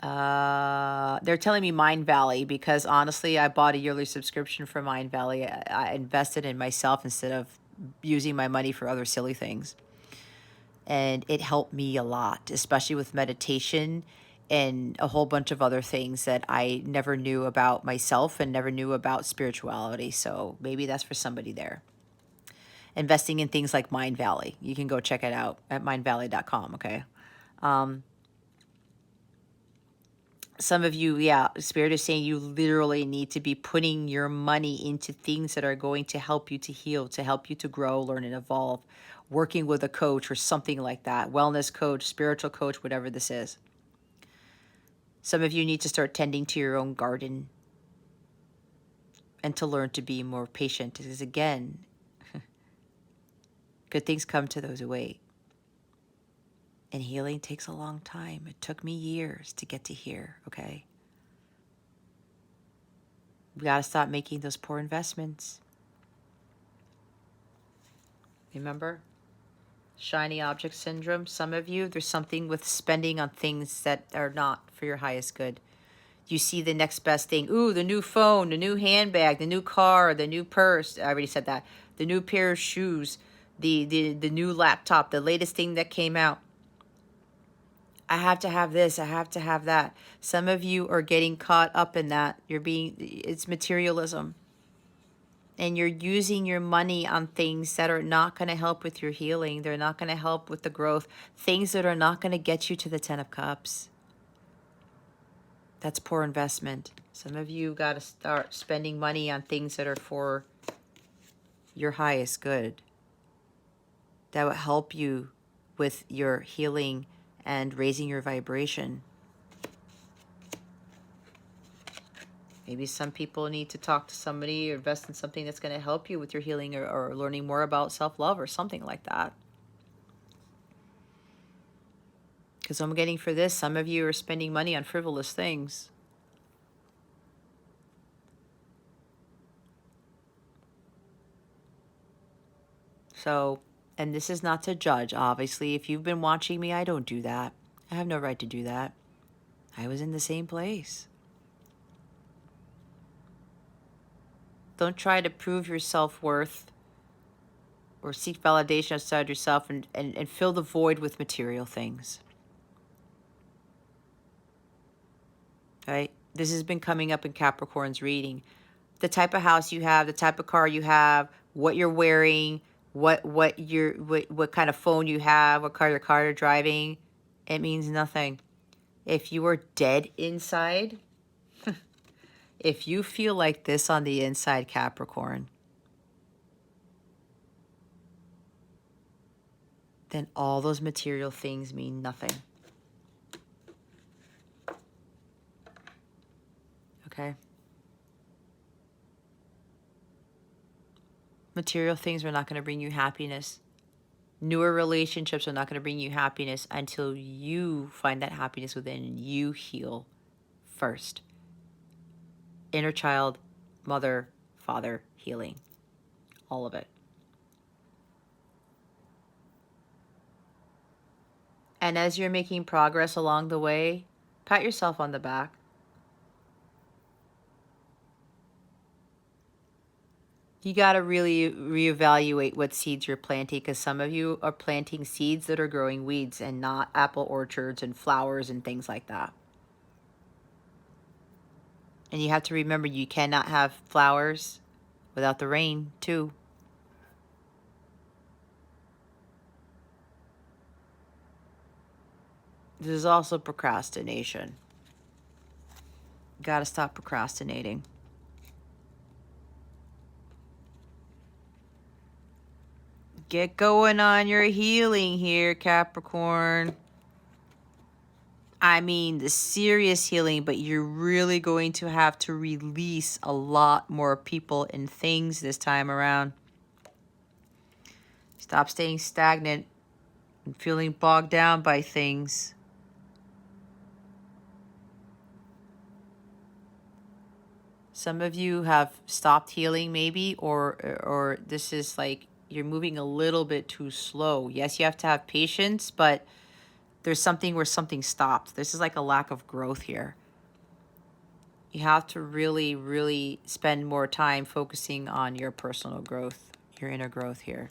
They're telling me Mind Valley, because honestly, I bought a yearly subscription for Mind Valley. I invested in myself instead of using my money for other silly things. And it helped me a lot, especially with meditation and a whole bunch of other things that I never knew about myself and never knew about spirituality. So maybe that's for somebody there. Investing in things like Mind Valley. You can go check it out at mindvalley.com, okay? Some of you, yeah, Spirit is saying you literally need to be putting your money into things that are going to help you to heal, to help you to grow, learn, and evolve. Working with a coach or something like that. Wellness coach, spiritual coach, whatever this is. Some of you need to start tending to your own garden and to learn to be more patient. Because again, good things come to those who wait. And healing takes a long time. It took me years to get to here, okay? We got to stop making those poor investments. Remember? Shiny object syndrome. Some of you, there's something with spending on things that are not for your highest good. You see the next best thing. Ooh, the new phone, the new handbag, the new car, the new purse. I already said that. The new pair of shoes, the new laptop, the latest thing that came out. I have to have this. I have to have that. Some of you are getting caught up in that. It's materialism. And you're using your money on things that are not going to help with your healing. They're not going to help with the growth. Things that are not going to get you to the 10 of Cups. That's poor investment. Some of you got to start spending money on things that are for your highest good. That will help you with your healing and raising your vibration. Maybe some people need to talk to somebody or invest in something that's going to help you with your healing or learning more about self-love or something like that. Because I'm getting for this, some of you are spending money on frivolous things. So, and this is not to judge, obviously. If you've been watching me, I don't do that. I have no right to do that. I was in the same place. Don't try to prove your self-worth or seek validation outside yourself and fill the void with material things. Right? This has been coming up in Capricorn's reading. The type of house you have, the type of car you have, what you're wearing, what kind of phone you have, what car you're driving, it means nothing. If you are dead inside, if you feel like this on the inside, Capricorn, then all those material things mean nothing. Okay? Material things are not going to bring you happiness. Newer relationships are not going to bring you happiness until you find that happiness within and you heal first. Inner child, mother, father, healing. All of it. And as you're making progress along the way, pat yourself on the back. You got to really reevaluate what seeds you're planting, because some of you are planting seeds that are growing weeds and not apple orchards and flowers and things like that. And you have to remember, you cannot have flowers without the rain, too. This is also procrastination. You got to stop procrastinating. Get going on your healing here, Capricorn. I mean, the serious healing, but you're really going to have to release a lot more people and things this time around. Stop staying stagnant and feeling bogged down by things. Some of you have stopped healing maybe, or this is like you're moving a little bit too slow. Yes, you have to have patience, but there's something where something stopped. This is like a lack of growth here. You have to really, really spend more time focusing on your personal growth, your inner growth here.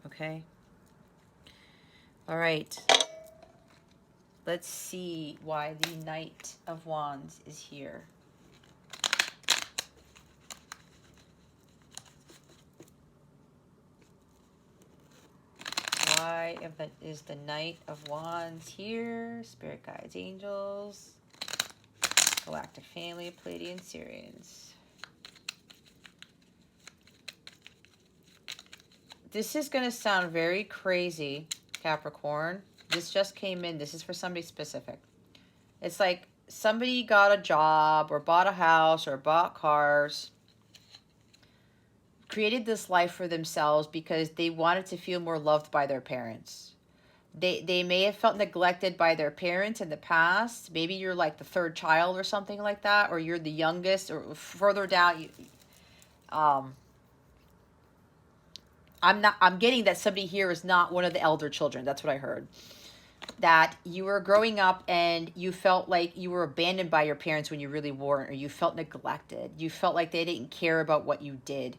Okay? All right. Let's see why the Knight of Wands is here. Why is the Knight of Wands here? Spirit guides, angels. Galactic family, Pleiadian, Sirians. This is going to sound very crazy, Capricorn. This just came in. This is for somebody specific. It's like somebody got a job or bought a house or bought cars, created this life for themselves because they wanted to feel more loved by their parents. They may have felt neglected by their parents in the past. Maybe you're like the third child or something like that, or you're the youngest, or further down. I'm getting that somebody here is not one of the elder children. That's what I heard. That you were growing up and you felt like you were abandoned by your parents when you really weren't, or you felt neglected. You felt like they didn't care about what you did.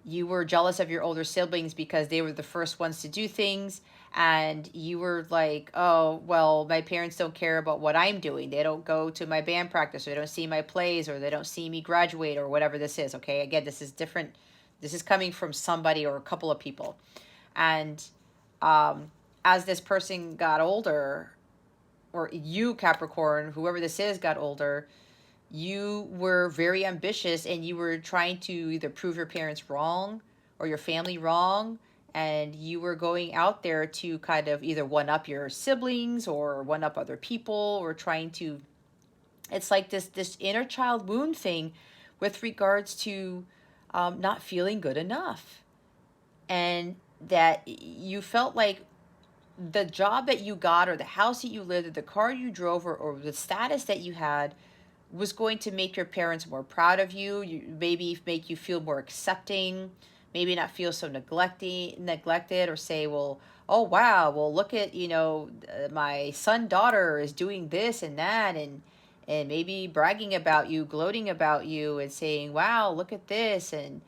You were jealous of your older siblings because they were the first ones to do things, and you were like, oh, well, my parents don't care about what I'm doing. They don't go to my band practice, or they don't see my plays, or they don't see me graduate, or whatever this is, okay? Again, this is different. This is coming from somebody or a couple of people. And as this person got older, or you, Capricorn, whoever this is, got older, you were very ambitious and you were trying to either prove your parents wrong or your family wrong, and you were going out there to kind of either one-up your siblings or one-up other people, or trying to, it's like this inner child wound thing with regards to not feeling good enough. And that you felt like the job that you got, or the house that you lived, or the car you drove, or the status that you had was going to make your parents more proud of you, maybe make you feel more accepting, maybe not feel so neglected, or say, well, oh, wow, well, look at, my son, daughter is doing this and that, and maybe bragging about you, gloating about you, and saying, wow, look at this, and,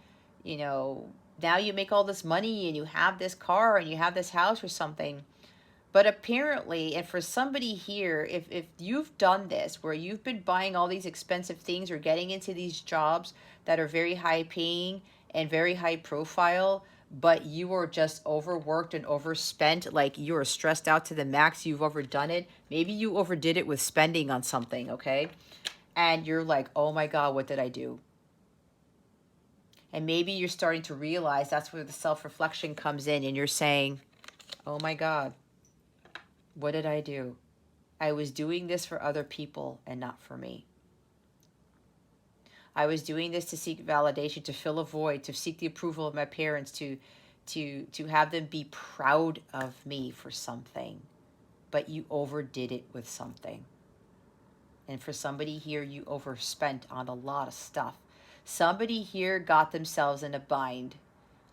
now you make all this money, and you have this car, and you have this house or something. But apparently, and for somebody here, if you've done this, where you've been buying all these expensive things or getting into these jobs that are very high paying and very high profile, but you were just overworked and overspent, like you were stressed out to the max, you've overdone it. Maybe you overdid it with spending on something, okay? And you're like, oh my God, what did I do? And maybe you're starting to realize that's where the self-reflection comes in, and you're saying, oh my God, what did I do? I was doing this for other people and not for me. I was doing this to seek validation, to fill a void, to seek the approval of my parents, to have them be proud of me for something. But you overdid it with something. And for somebody here, you overspent on a lot of stuff. Somebody here got themselves in a bind.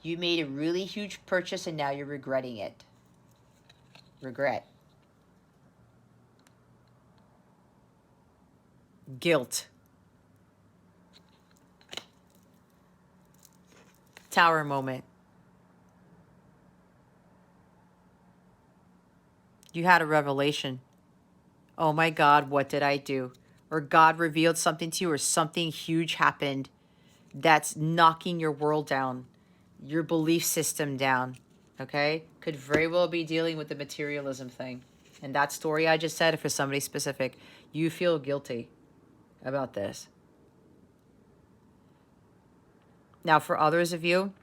You made a really huge purchase and now you're regretting it. Regret. Guilt. Tower moment. You had a revelation. Oh my God, what did I do? Or God revealed something to you, or something huge happened that's knocking your world down, your belief system down, okay? Could very well be dealing with the materialism thing. And that story I just said, for somebody specific, you feel guilty about this. Now, for others of you,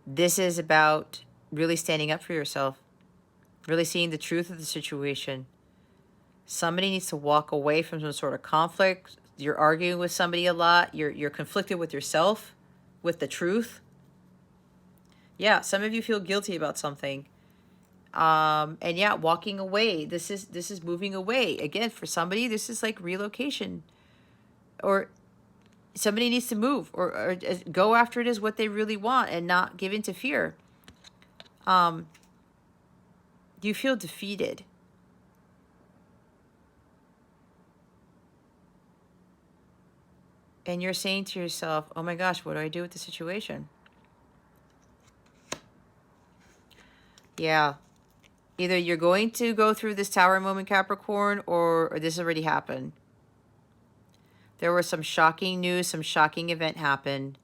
this is about really standing up for yourself, really seeing the truth of the situation. Somebody needs to walk away from some sort of conflict. You're arguing with somebody a lot. You're conflicted with yourself, with the truth. Yeah, some of you feel guilty about something. And yeah, walking away. This is moving away. Again, for somebody, this is like relocation. Or somebody needs to move, or go after it is what they really want, and not give in to fear. You feel defeated. And you're saying to yourself, oh my gosh, what do I do with the situation? Yeah. Either you're going to go through this tower moment, Capricorn, or this already happened. There was some shocking news, some shocking event happened.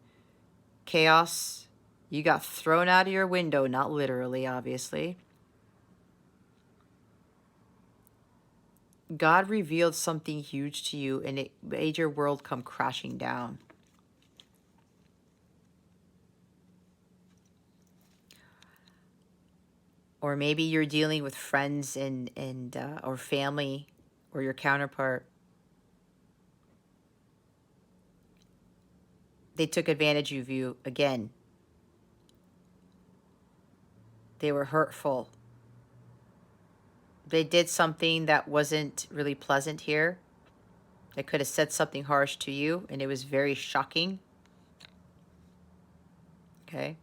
Chaos. You got thrown out of your window, not literally, obviously. God revealed something huge to you and it made your world come crashing down. Or maybe you're dealing with friends and or family or your counterpart. They took advantage of you again. They were hurtful. They did something that wasn't really pleasant here. They could have said something harsh to you, and it was very shocking. Okay.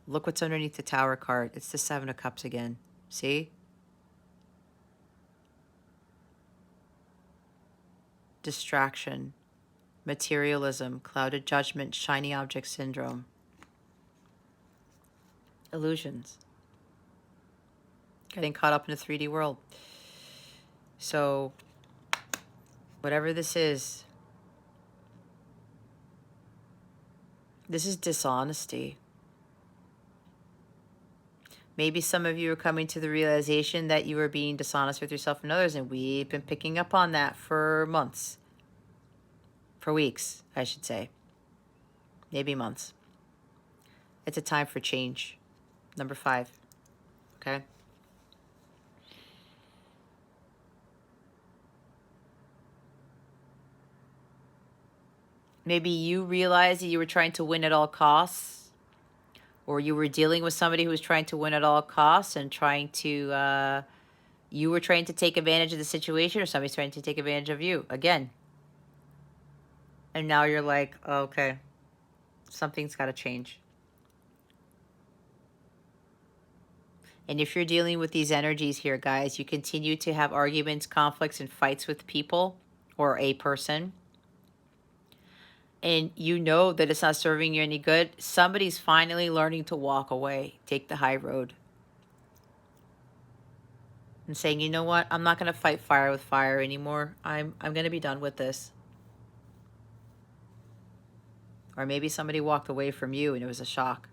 Look what's underneath the Tower card. It's the Seven of Cups again. See? Distraction, materialism, clouded judgment, shiny object syndrome, illusions, getting caught up in a 3D world. So, whatever this is dishonesty. Maybe some of you are coming to the realization that you are being dishonest with yourself and others, and we've been picking up on that for months. For weeks, I should say. Maybe months. It's a time for change. Number 5. Okay? Maybe you realized that you were trying to win at all costs, or you were dealing with somebody who was trying to win at all costs and trying to, you were trying to take advantage of the situation, or somebody's trying to take advantage of you again. And now you're like, oh, okay, something's got to change. And if you're dealing with these energies here, guys, you continue to have arguments, conflicts, and fights with people or a person, and you know that it's not serving you any good, somebody's finally learning to walk away, take the high road, and saying, you know what, I'm not going to fight fire with fire anymore. I'm going to be done with this. Or maybe somebody walked away from you and it was a shock.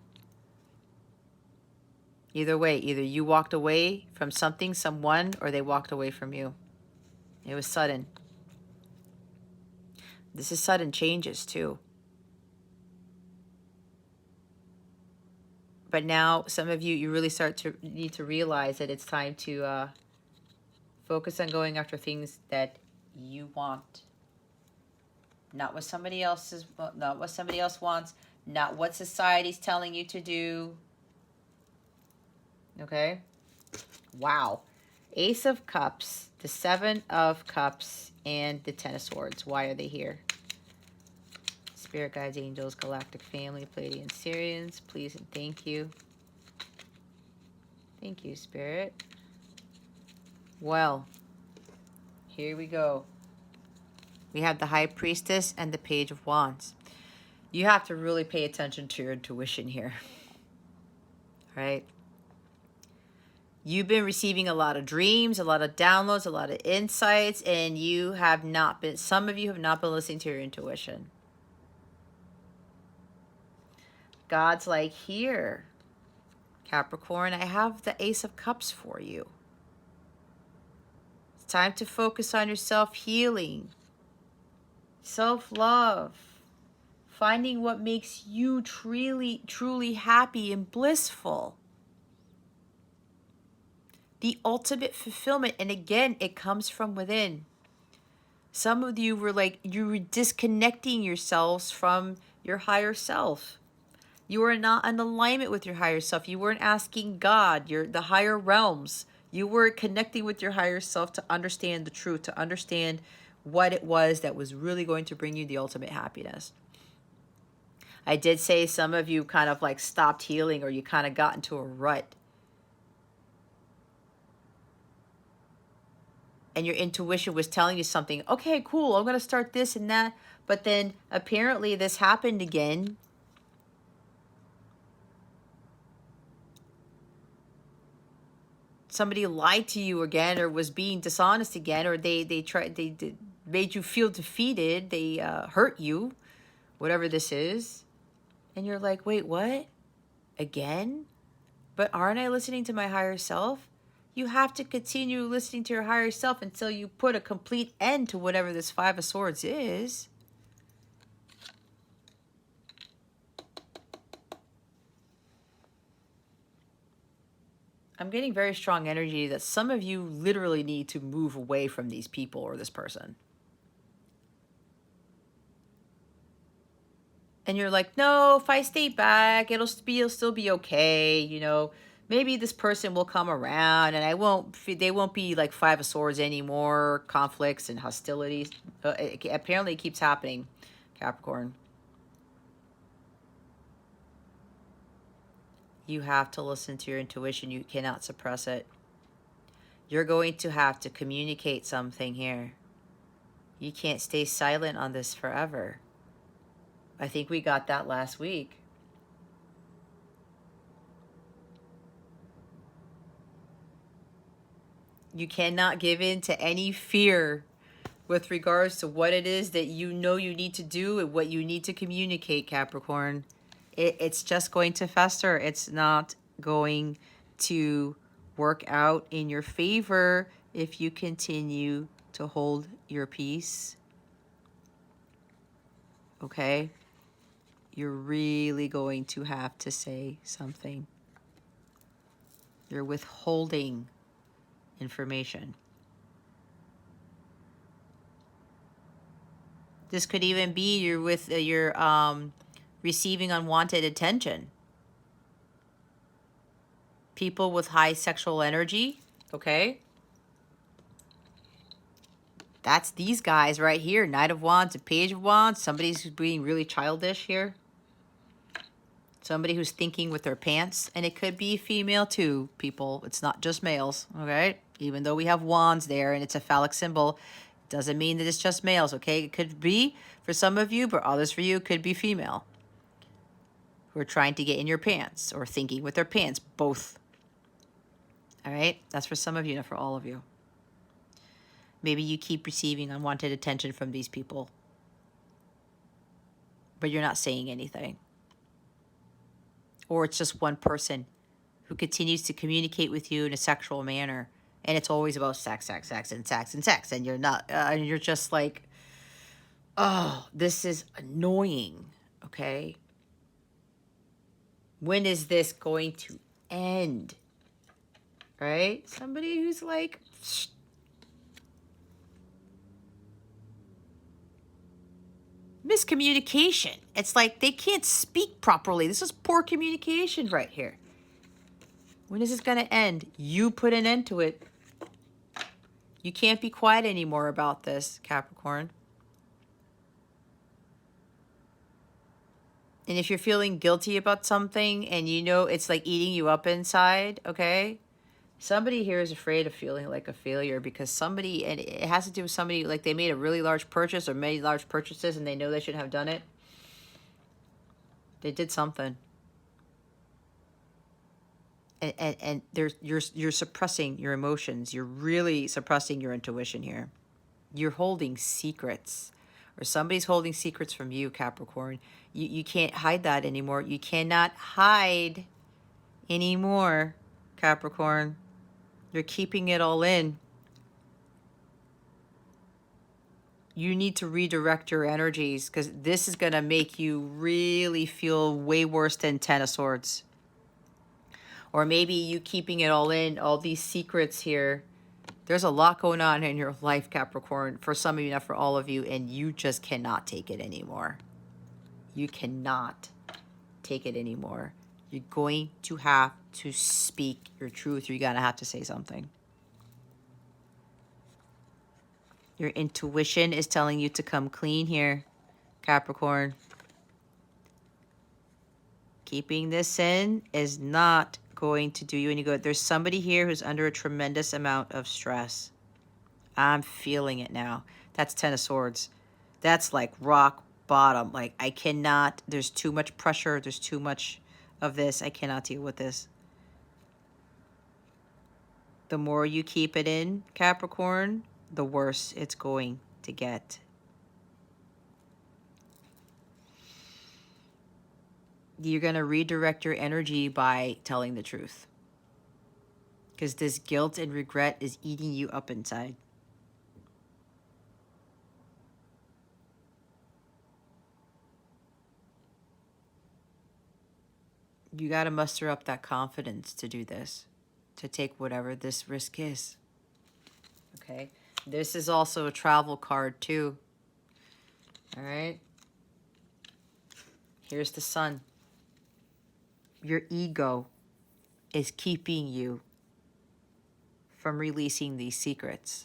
Either way, either you walked away from something, someone, or they walked away from you. It was sudden. This is sudden changes too. But now some of you really start to need to realize that it's time to focus on going after things that you want. Not what somebody else wants, not what society's telling you to do. Okay? Wow. Ace of Cups, the Seven of Cups, and the Ten of Swords. Why are they here? Spirit guides, angels, galactic family, Pleiadian Syrians, please and thank you. Thank you, Spirit. Well, here we go. We have the High Priestess and the Page of Wands. You have to really pay attention to your intuition here. Right? You've been receiving a lot of dreams, a lot of downloads, a lot of insights, and you have not been, some of you have not been listening to your intuition. God's like, here, Capricorn, I have the Ace of Cups for you. It's time to focus on your self-healing, self-love, finding what makes you truly happy and blissful. The ultimate fulfillment. And again, it comes from within. Some of you were like, you were disconnecting yourselves from your higher self. You were not in alignment with your higher self. You weren't asking God, the higher realms. You were connecting with your higher self to understand the truth, to understand what it was that was really going to bring you the ultimate happiness. I did say some of you kind of like stopped healing, or you kind of got into a rut. And your intuition was telling you something. Okay, cool, I'm going to start this and that. But then apparently this happened again. Somebody lied to you again, or was being dishonest again, or they made you feel defeated. They hurt you, whatever this is. And you're like, wait, what? Again? But aren't I listening to my higher self? You have to continue listening to your higher self until you put a complete end to whatever this Five of Swords is. I'm getting very strong energy that some of you literally need to move away from these people or this person. And you're like, no, if I stay back, it'll still be okay. You know, maybe this person will come around and they won't be like Five of Swords anymore, conflicts and hostilities. Apparently it keeps happening, Capricorn. You have to listen to your intuition. You cannot suppress it. You're going to have to communicate something here. You can't stay silent on this forever. I think we got that last week. You cannot give in to any fear with regards to what it is that you know you need to do and what you need to communicate, Capricorn. It's just going to fester. It's not going to work out in your favor if you continue to hold your peace. Okay? You're really going to have to say something. You're withholding information. This could even be you're receiving unwanted attention. People with high sexual energy, okay? That's these guys right here. Knight of Wands and Page of Wands. Somebody's being really childish here. Somebody who's thinking with their pants. And it could be female too, people. It's not just males, okay? Even though we have wands there and it's a phallic symbol, doesn't mean that it's just males, okay? It could be for some of you, but others for you could be female. Who are trying to get in your pants or thinking with their pants, both. All right? That's for some of you, not for all of you. Maybe you keep receiving unwanted attention from these people, but you're not saying anything. Or it's just one person who continues to communicate with you in a sexual manner, and it's always about sex, sex, sex, and sex, and sex, and you're not, and you're just like, oh, this is annoying, okay? When is this going to end? Right? Somebody who's like, miscommunication. It's like they can't speak properly. This is poor communication right here. When is this going to end? You put an end to it. You can't be quiet anymore about this, Capricorn. And if you're feeling guilty about something and you know it's like eating you up inside, okay? Somebody here is afraid of feeling like a failure because somebody, and it has to do with somebody, like they made a really large purchase or made large purchases and they know they shouldn't have done it. They did something. And you're suppressing your emotions. You're really suppressing your intuition here. You're holding secrets. Or somebody's holding secrets from you, Capricorn. You can't hide that anymore. You cannot hide anymore, Capricorn. You're keeping it all in. You need to redirect your energies because this is going to make you really feel way worse than Ten of Swords. Or maybe you keeping it all in, all these secrets here. There's a lot going on in your life, Capricorn, for some of you, not for all of you, and you just cannot take it anymore. You cannot take it anymore. You're going to have to speak your truth. You're going to have to say something. Your intuition is telling you to come clean here, Capricorn. Keeping this in is not going to do you any good. There's somebody here who's under a tremendous amount of stress. I'm feeling it now. That's Ten of Swords. That's like rock bottom. Like I cannot, there's too much pressure. There's too much of this. I cannot deal with this. The more you keep it in, Capricorn, the worse it's going to get. You're going to redirect your energy by telling the truth. because this guilt and regret is eating you up inside. You got to muster up that confidence to do this, to take whatever this risk is. Okay. This is also a travel card too. All right. Here's the sun. Your ego is keeping you from releasing these secrets.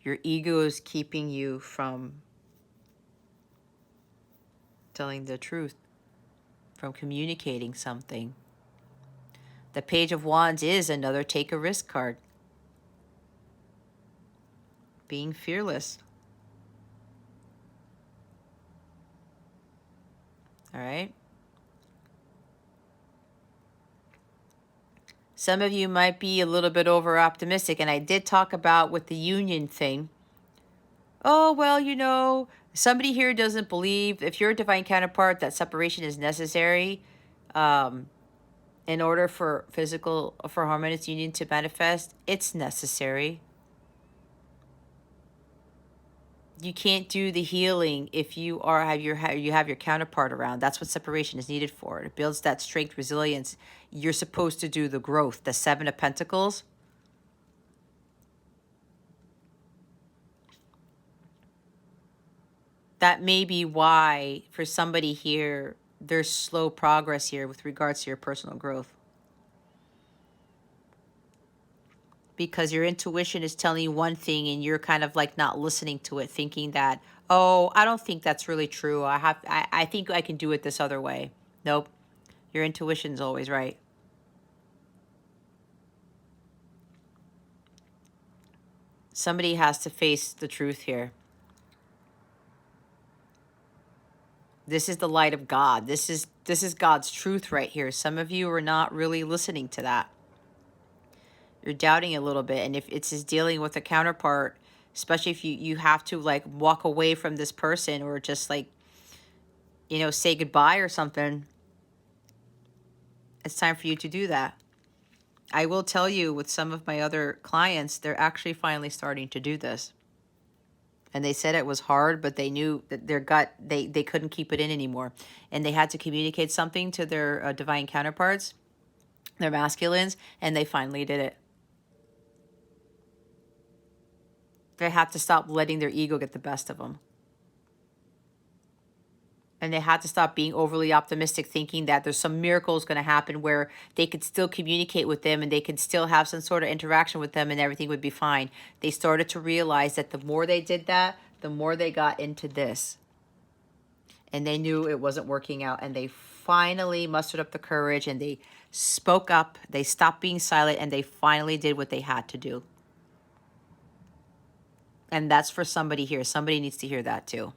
Your ego is keeping you from telling the truth, from communicating something. The Page of Wands is another take a risk card. Being fearless. All right. Some of you might be a little bit over optimistic, and I did talk about with the union thing. Oh, well, you know, somebody here doesn't believe, if you're a divine counterpart, that separation is necessary in order for harmonious union to manifest. It's necessary. You can't do the healing if you have your counterpart around. That's what separation is needed for. It builds that strength, resilience. You're supposed to do the growth. The Seven of Pentacles. That may be why, for somebody here, there's slow progress here with regards to your personal growth. Because your intuition is telling you one thing and you're kind of like not listening to it, thinking that, oh, I don't think that's really true. I think I can do it this other way. Nope. Your intuition's always right. Somebody has to face the truth here. This is the light of God. This is God's truth right here. Some of you are not really listening to that. You're doubting a little bit. And if it's just dealing with a counterpart, especially if you have to like walk away from this person or just like, you know, say goodbye or something, it's time for you to do that. I will tell you, with some of my other clients, they're actually finally starting to do this. And they said it was hard, but they knew that their gut, they couldn't keep it in anymore. And they had to communicate something to their divine counterparts, their masculines, and they finally did it. They had to stop letting their ego get the best of them. And they had to stop being overly optimistic, thinking that there's some miracles going to happen where they could still communicate with them and they could still have some sort of interaction with them and everything would be fine. They started to realize that the more they did that, the more they got into this. And they knew it wasn't working out. And they finally mustered up the courage and they spoke up. They stopped being silent and they finally did what they had to do. And that's for somebody here. Somebody needs to hear that too.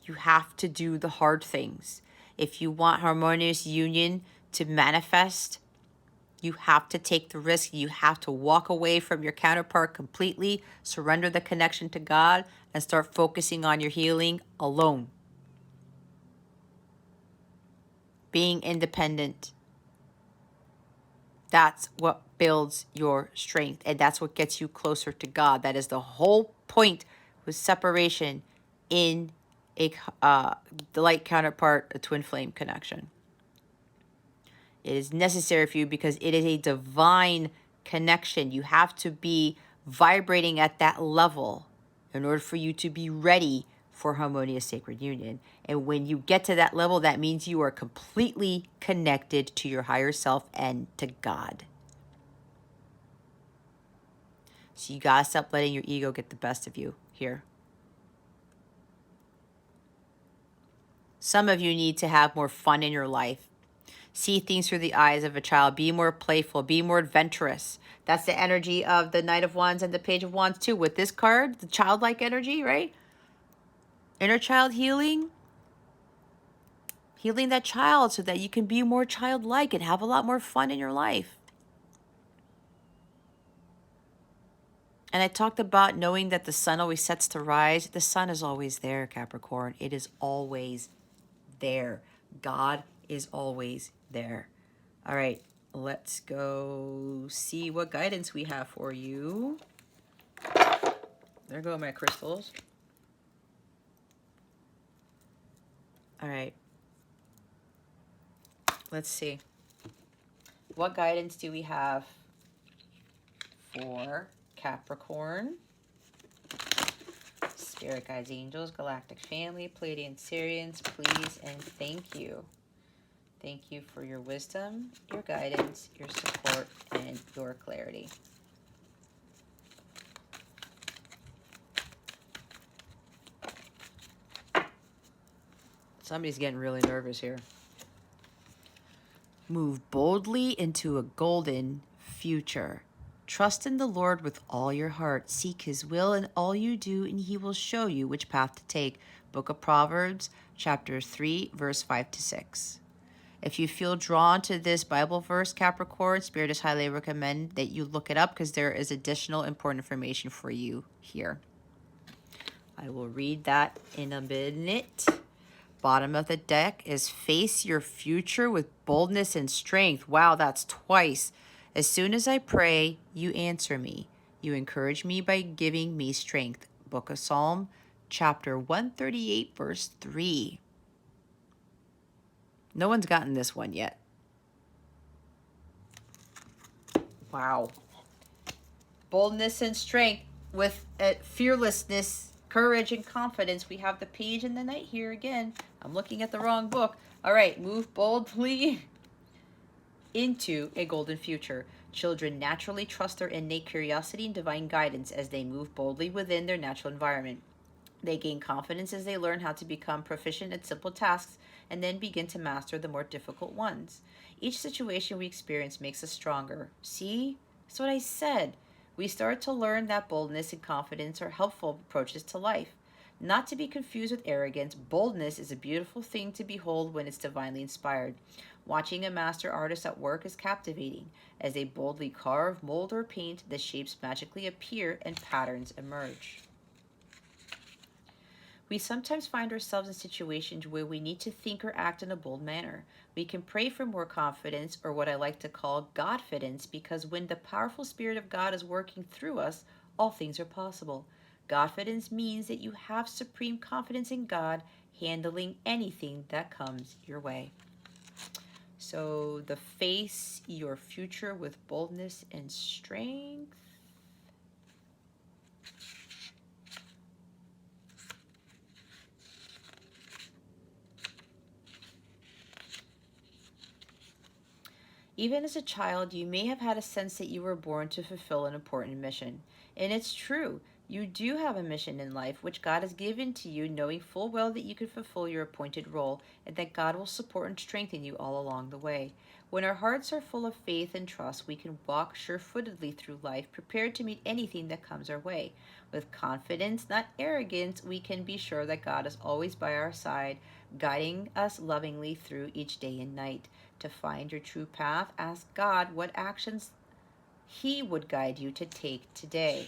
You have to do the hard things. If you want harmonious union to manifest, you have to take the risk. You have to walk away from your counterpart completely, surrender the connection to God, and start focusing on your healing alone. Being independent. That's what builds your strength, and that's what gets you closer to God. That is the whole point with separation in the light counterpart, a twin flame connection. It is necessary for you because it is a divine connection. You have to be vibrating at that level in order for you to be ready for harmonious sacred union. And when you get to that level, that means you are completely connected to your higher self and to God. So you gotta stop letting your ego get the best of you here. Some of you need to have more fun in your life. See things through the eyes of a child. Be more playful. Be more adventurous. That's the energy of the Knight of Wands and the Page of Wands too. With this card, the childlike energy, right? Inner child healing. Healing that child so that you can be more childlike and have a lot more fun in your life. And I talked about knowing that the sun always sets to rise. The sun is always there, Capricorn. It is always there. God is always there. All right, let's go see what guidance we have for you. There go my crystals. All right. Let's see. What guidance do we have for Capricorn? Spirit guides, angels, galactic family, Pleiadian Syrians, please and thank you. Thank you for your wisdom, your guidance, your support, and your clarity. Somebody's getting really nervous here. Move boldly into a golden future. Trust in the Lord with all your heart. Seek his will in all you do, and he will show you which path to take. Book of Proverbs, chapter 3, verse 5 to 6. If you feel drawn to this Bible verse, Capricorn, Spirit is highly recommend that you look it up because there is additional important information for you here. I will read that in a minute. Bottom of the deck is face your future with boldness and strength. Wow, that's twice. As soon as I pray, you answer me. You encourage me by giving me strength. Book of Psalm, chapter 138, verse 3. No one's gotten this one yet. Wow. Boldness and strength with fearlessness, courage, and confidence. We have the page and the knight here again. I'm looking at the wrong book. All right, move boldly into a golden future. Children naturally trust their innate curiosity and divine guidance as they move boldly within their natural environment. They gain confidence as they learn how to become proficient at simple tasks and then begin to master the more difficult ones. Each situation we experience makes us stronger. See? That's what I said. We start to learn that boldness and confidence are helpful approaches to life. Not to be confused with arrogance, boldness is a beautiful thing to behold when it's divinely inspired. Watching a master artist at work is captivating. As they boldly carve, mold, or paint, the shapes magically appear and patterns emerge. We sometimes find ourselves in situations where we need to think or act in a bold manner. We can pray for more confidence, or what I like to call Godfidence, because when the powerful Spirit of God is working through us, all things are possible. Godfidence means that you have supreme confidence in God, handling anything that comes your way. So the face your future with boldness and strength. Even as a child, you may have had a sense that you were born to fulfill an important mission. And it's true. You do have a mission in life which God has given to you, knowing full well that you can fulfill your appointed role and that God will support and strengthen you all along the way. When our hearts are full of faith and trust, we can walk sure-footedly through life, prepared to meet anything that comes our way. With confidence, not arrogance, we can be sure that God is always by our side, guiding us lovingly through each day and night. To find your true path, ask God what actions He would guide you to take today.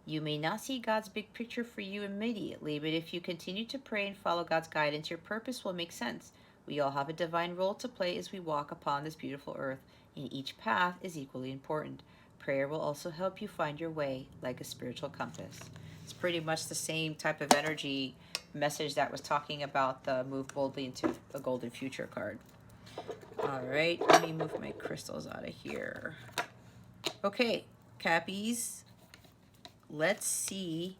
You may not see God's big picture for you immediately, but if you continue to pray and follow God's guidance, your purpose will make sense. We all have a divine role to play as we walk upon this beautiful earth, and each path is equally important. Prayer will also help you find your way like a spiritual compass. It's pretty much the same type of energy message that was talking about the move boldly into a golden future card. All right, let me move my crystals out of here. Okay, Cappies, let's see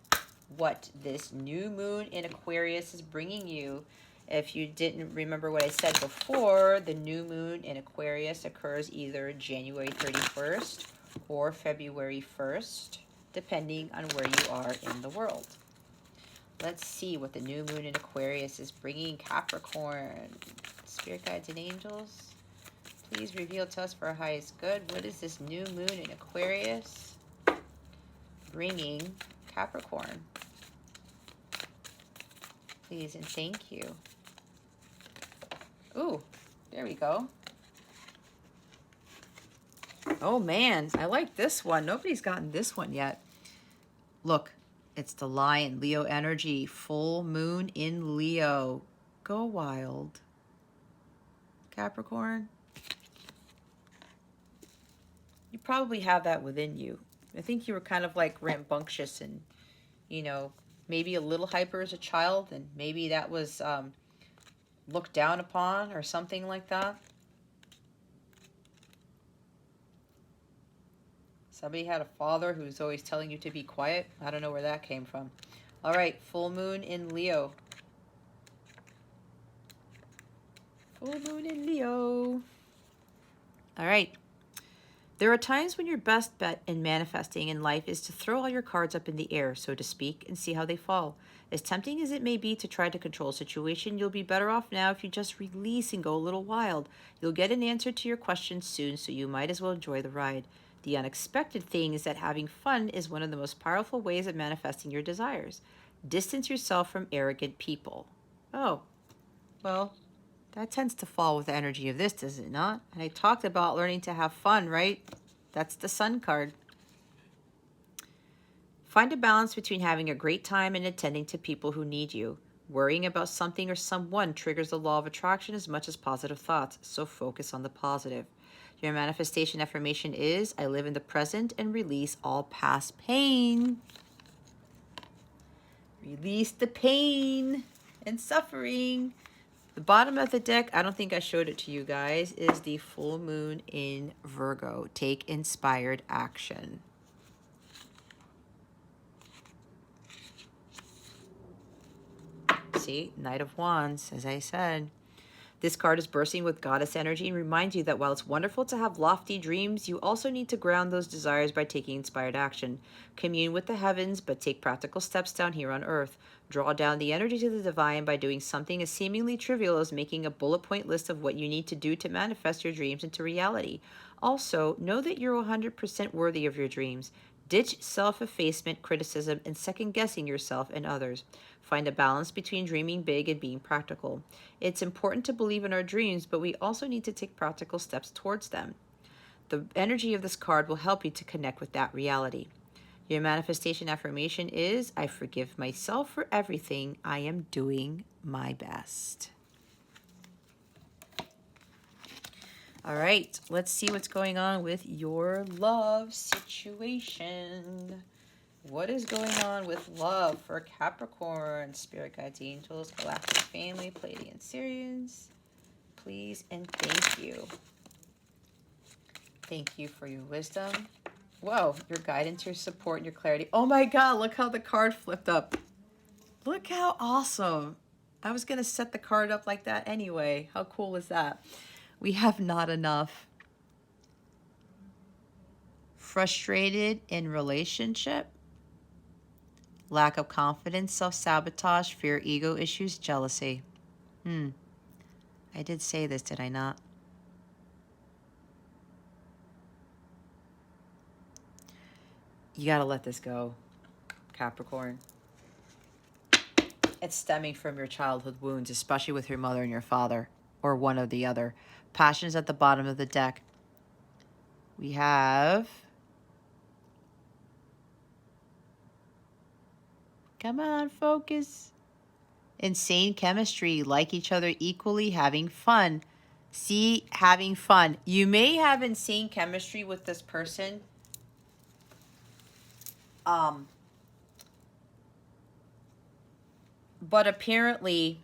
what this new moon in Aquarius is bringing you. If you didn't remember what I said before, the new moon in Aquarius occurs either January 31st or February 1st, depending on where you are in the world. Let's see what the new moon in Aquarius is bringing Capricorn. Spirit guides and angels, please reveal to us for our highest good. What is this new moon in Aquarius bringing Capricorn? Please and thank you. Ooh, there we go. Oh man, I like this one. Nobody's gotten this one yet. Look, it's the Lion, Leo energy, full moon in Leo. Go wild. Capricorn. You probably have that within you. I think you were kind of like rambunctious and, you know, maybe a little hyper as a child, and maybe that was looked down upon or something like that. Somebody had a father who was always telling you to be quiet. I don't know where that came from. All right, full moon in Leo. Full moon in Leo. All right. There are times when your best bet in manifesting in life is to throw all your cards up in the air, so to speak, and see how they fall. As tempting as it may be to try to control a situation, you'll be better off now if you just release and go a little wild. You'll get an answer to your questions soon, so you might as well enjoy the ride. The unexpected thing is that having fun is one of the most powerful ways of manifesting your desires. Distance yourself from arrogant people. Oh, well, that tends to fall with the energy of this, does it not? And I talked about learning to have fun, right? That's the Sun card. Find a balance between having a great time and attending to people who need you. Worrying about something or someone triggers the law of attraction as much as positive thoughts, so focus on the positive. Your manifestation affirmation is, I live in the present and release all past pain. Release the pain and suffering. The bottom of the deck, I don't think I showed it to you guys, is the full moon in Virgo. Take inspired action. See, Knight of Wands, as I said. This card is bursting with goddess energy and reminds you that while it's wonderful to have lofty dreams, you also need to ground those desires by taking inspired action. Commune with the heavens, but take practical steps down here on earth. Draw down the energy to the divine by doing something as seemingly trivial as making a bullet point list of what you need to do to manifest your dreams into reality. Also, know that you're 100% worthy of your dreams. Ditch self-effacement, criticism, and second-guessing yourself and others. Find a balance between dreaming big and being practical. It's important to believe in our dreams, but we also need to take practical steps towards them. The energy of this card will help you to connect with that reality. Your manifestation affirmation is, I forgive myself for everything. I am doing my best. All right, let's see what's going on with your love situation. What is going on with love for Capricorn? Spirit guides, angels, galactic family, Pleiadian Sirians. Please and thank you. Thank you for your wisdom. Whoa, your guidance, your support, and your clarity. Oh my God, look how the card flipped up. Look how awesome. I was going to set the card up like that anyway. How cool is that? We have not enough. Frustrated in relationship. Lack of confidence, self-sabotage, fear, ego issues, jealousy. I did say this, did I not? You got to let this go, Capricorn. It's stemming from your childhood wounds, especially with your mother and your father, or one or the other. Passion is at the bottom of the deck. We have... Come on, focus. Insane chemistry, like each other equally, having fun. See, having fun. You may have insane chemistry with this person. But apparently,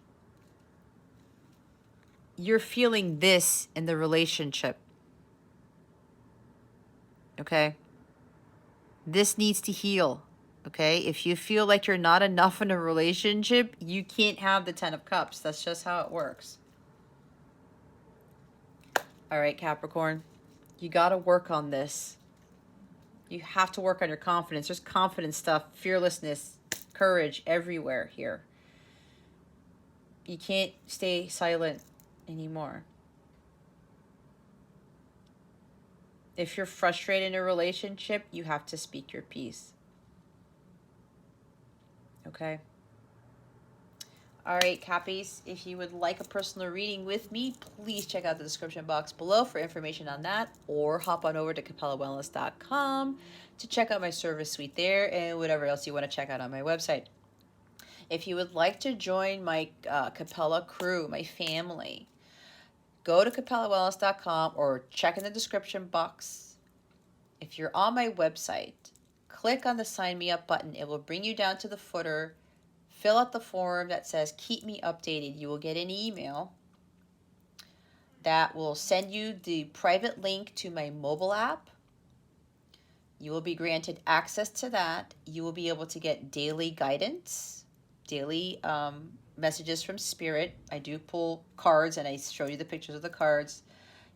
you're feeling this in the relationship. Okay? This needs to heal. Okay, if you feel like you're not enough in a relationship, you can't have the 10 of Cups. That's just how it works. All right, Capricorn, you got to work on this. You have to work on your confidence. There's confidence stuff, fearlessness, courage everywhere here. You can't stay silent anymore. If you're frustrated in a relationship, you have to speak your piece. Okay. All right, Cappies, if you would like a personal reading with me, please check out the description box below for information on that, or hop on over to capellawellness.com to check out my service suite there and whatever else you want to check out on my website. If you would like to join my Capella crew, my family, go to capellawellness.com or check in the description box. If you're on my website, click on the sign me up button. It will bring you down to the footer. Fill out the form that says keep me updated. You will get an email that will send you the private link to my mobile app. You will be granted access to that. You will be able to get daily guidance, daily messages from Spirit. I do pull cards and I show you the pictures of the cards.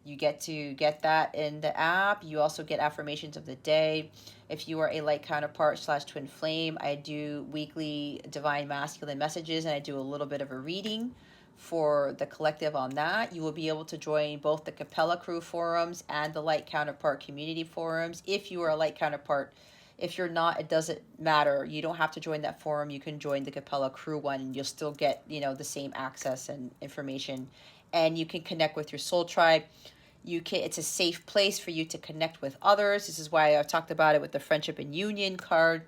You get to get that in the app. You also get affirmations of the day. If you are a light counterpart / twin flame, I do weekly divine masculine messages, and I do a little bit of a reading for the collective on that. You will be able to join both the Capella crew forums and the light counterpart community forums if you are a light counterpart. If you're not, it doesn't matter. You don't have to join that forum. You can join the Capella crew one, and you'll still get, the same access and information. And you can connect with your soul tribe. It's a safe place for you to connect with others. This is why I've talked about it with the friendship and union card.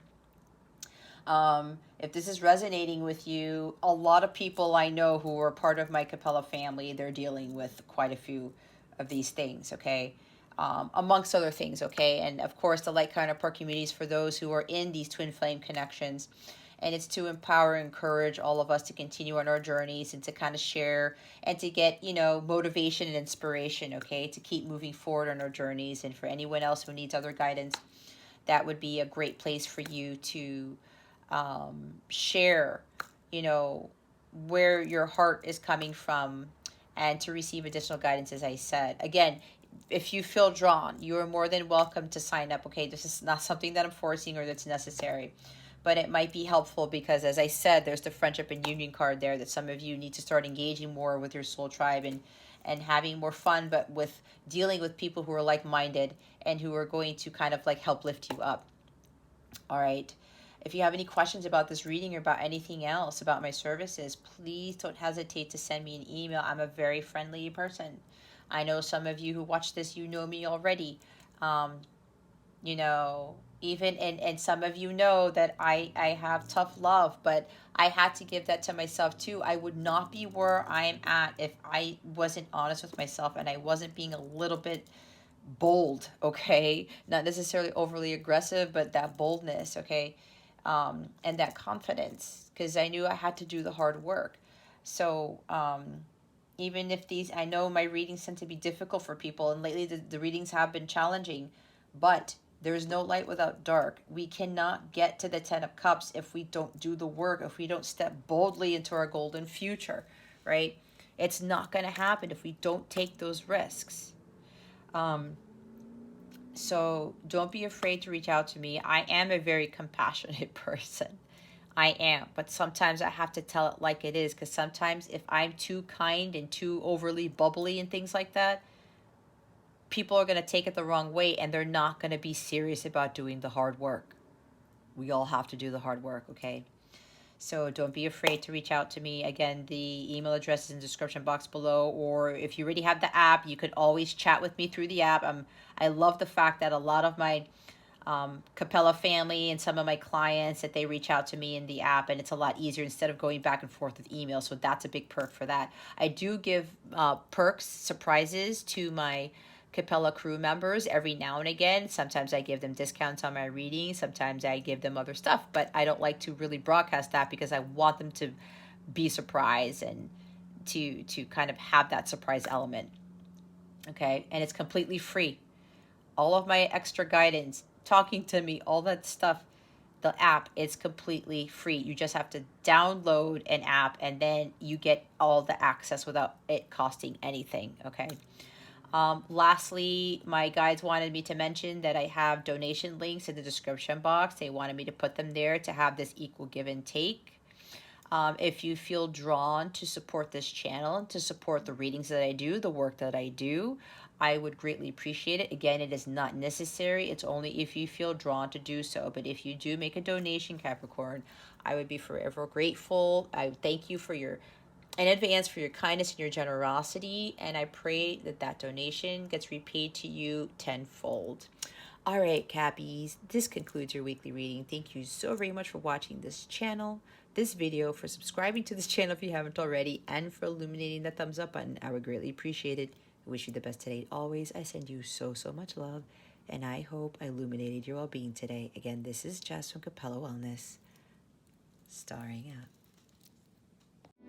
If this is resonating with you, a lot of people I know who are part of my Capella family, they're dealing with quite a few of these things, okay? Amongst other things, okay? And of course, the light counterpart communities for those who are in these twin flame connections. And it's to empower and encourage all of us to continue on our journeys and to kind of share and to get, motivation and inspiration, okay, to keep moving forward on our journeys. And for anyone else who needs other guidance, that would be a great place for you to share, where your heart is coming from and to receive additional guidance, as I said. Again, if you feel drawn, you are more than welcome to sign up, okay? This is not something that I'm forcing or that's necessary. But it might be helpful because, as I said, there's the friendship and union card there that some of you need to start engaging more with your soul tribe and having more fun, but with dealing with people who are like-minded and who are going to kind of like help lift you up. All right. If you have any questions about this reading or about anything else about my services, please don't hesitate to send me an email. I'm a very friendly person. I know some of you who watch this, you know me already. Even and some of you know that I have tough love, but I had to give that to myself too. I would not be where I am at if I wasn't honest with myself and I wasn't being a little bit bold, okay? Not necessarily overly aggressive, but that boldness, okay? And that confidence, because I knew I had to do the hard work. So even if I know my readings tend to be difficult for people, and lately the readings have been challenging, but there's no light without dark. We cannot get to the 10 of Cups if we don't do the work, if we don't step boldly into our golden future, right? It's not going to happen if we don't take those risks. So don't be afraid to reach out to me. I am a very compassionate person. I am. But sometimes I have to tell it like it is, because sometimes if I'm too kind and too overly bubbly and things like that, people are going to take it the wrong way and they're not going to be serious about doing the hard work. We all have to do the hard work, okay? So don't be afraid to reach out to me. Again, the email address is in the description box below, or if you already have the app, you could always chat with me through the app. I love the fact that a lot of my Capella family and some of my clients, that they reach out to me in the app, and it's a lot easier instead of going back and forth with email. So that's a big perk for that. I do give perks, surprises to my Capella crew members every now and again. Sometimes I give them discounts on my readings. Sometimes I give them other stuff, but I don't like to really broadcast that because I want them to be surprised and to kind of have that surprise element. Okay. And it's completely free. All of my extra guidance, talking to me, all that stuff, the app is completely free. You just have to download an app and then you get all the access without it costing anything. Okay. Lastly, my guides wanted me to mention that I have donation links in the description box. They wanted me to put them there to have this equal give and take. If you feel drawn to support this channel and to support the readings that I do, the work that I do, I would greatly appreciate it. Again, it is not necessary. It's only if you feel drawn to do so. But if you do make a donation, Capricorn, I would be forever grateful. I thank you in advance for your kindness and your generosity, and I pray that that donation gets repaid to you tenfold. All right, Cappies, this concludes your weekly reading. Thank you so very much for watching this channel, this video, for subscribing to this channel if you haven't already, and for illuminating the thumbs up button. I would greatly appreciate it. I wish you the best today. Always, I send you so, so much love, and I hope I illuminated your well-being today. Again, this is Jess from Capella Wellness, starring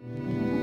out.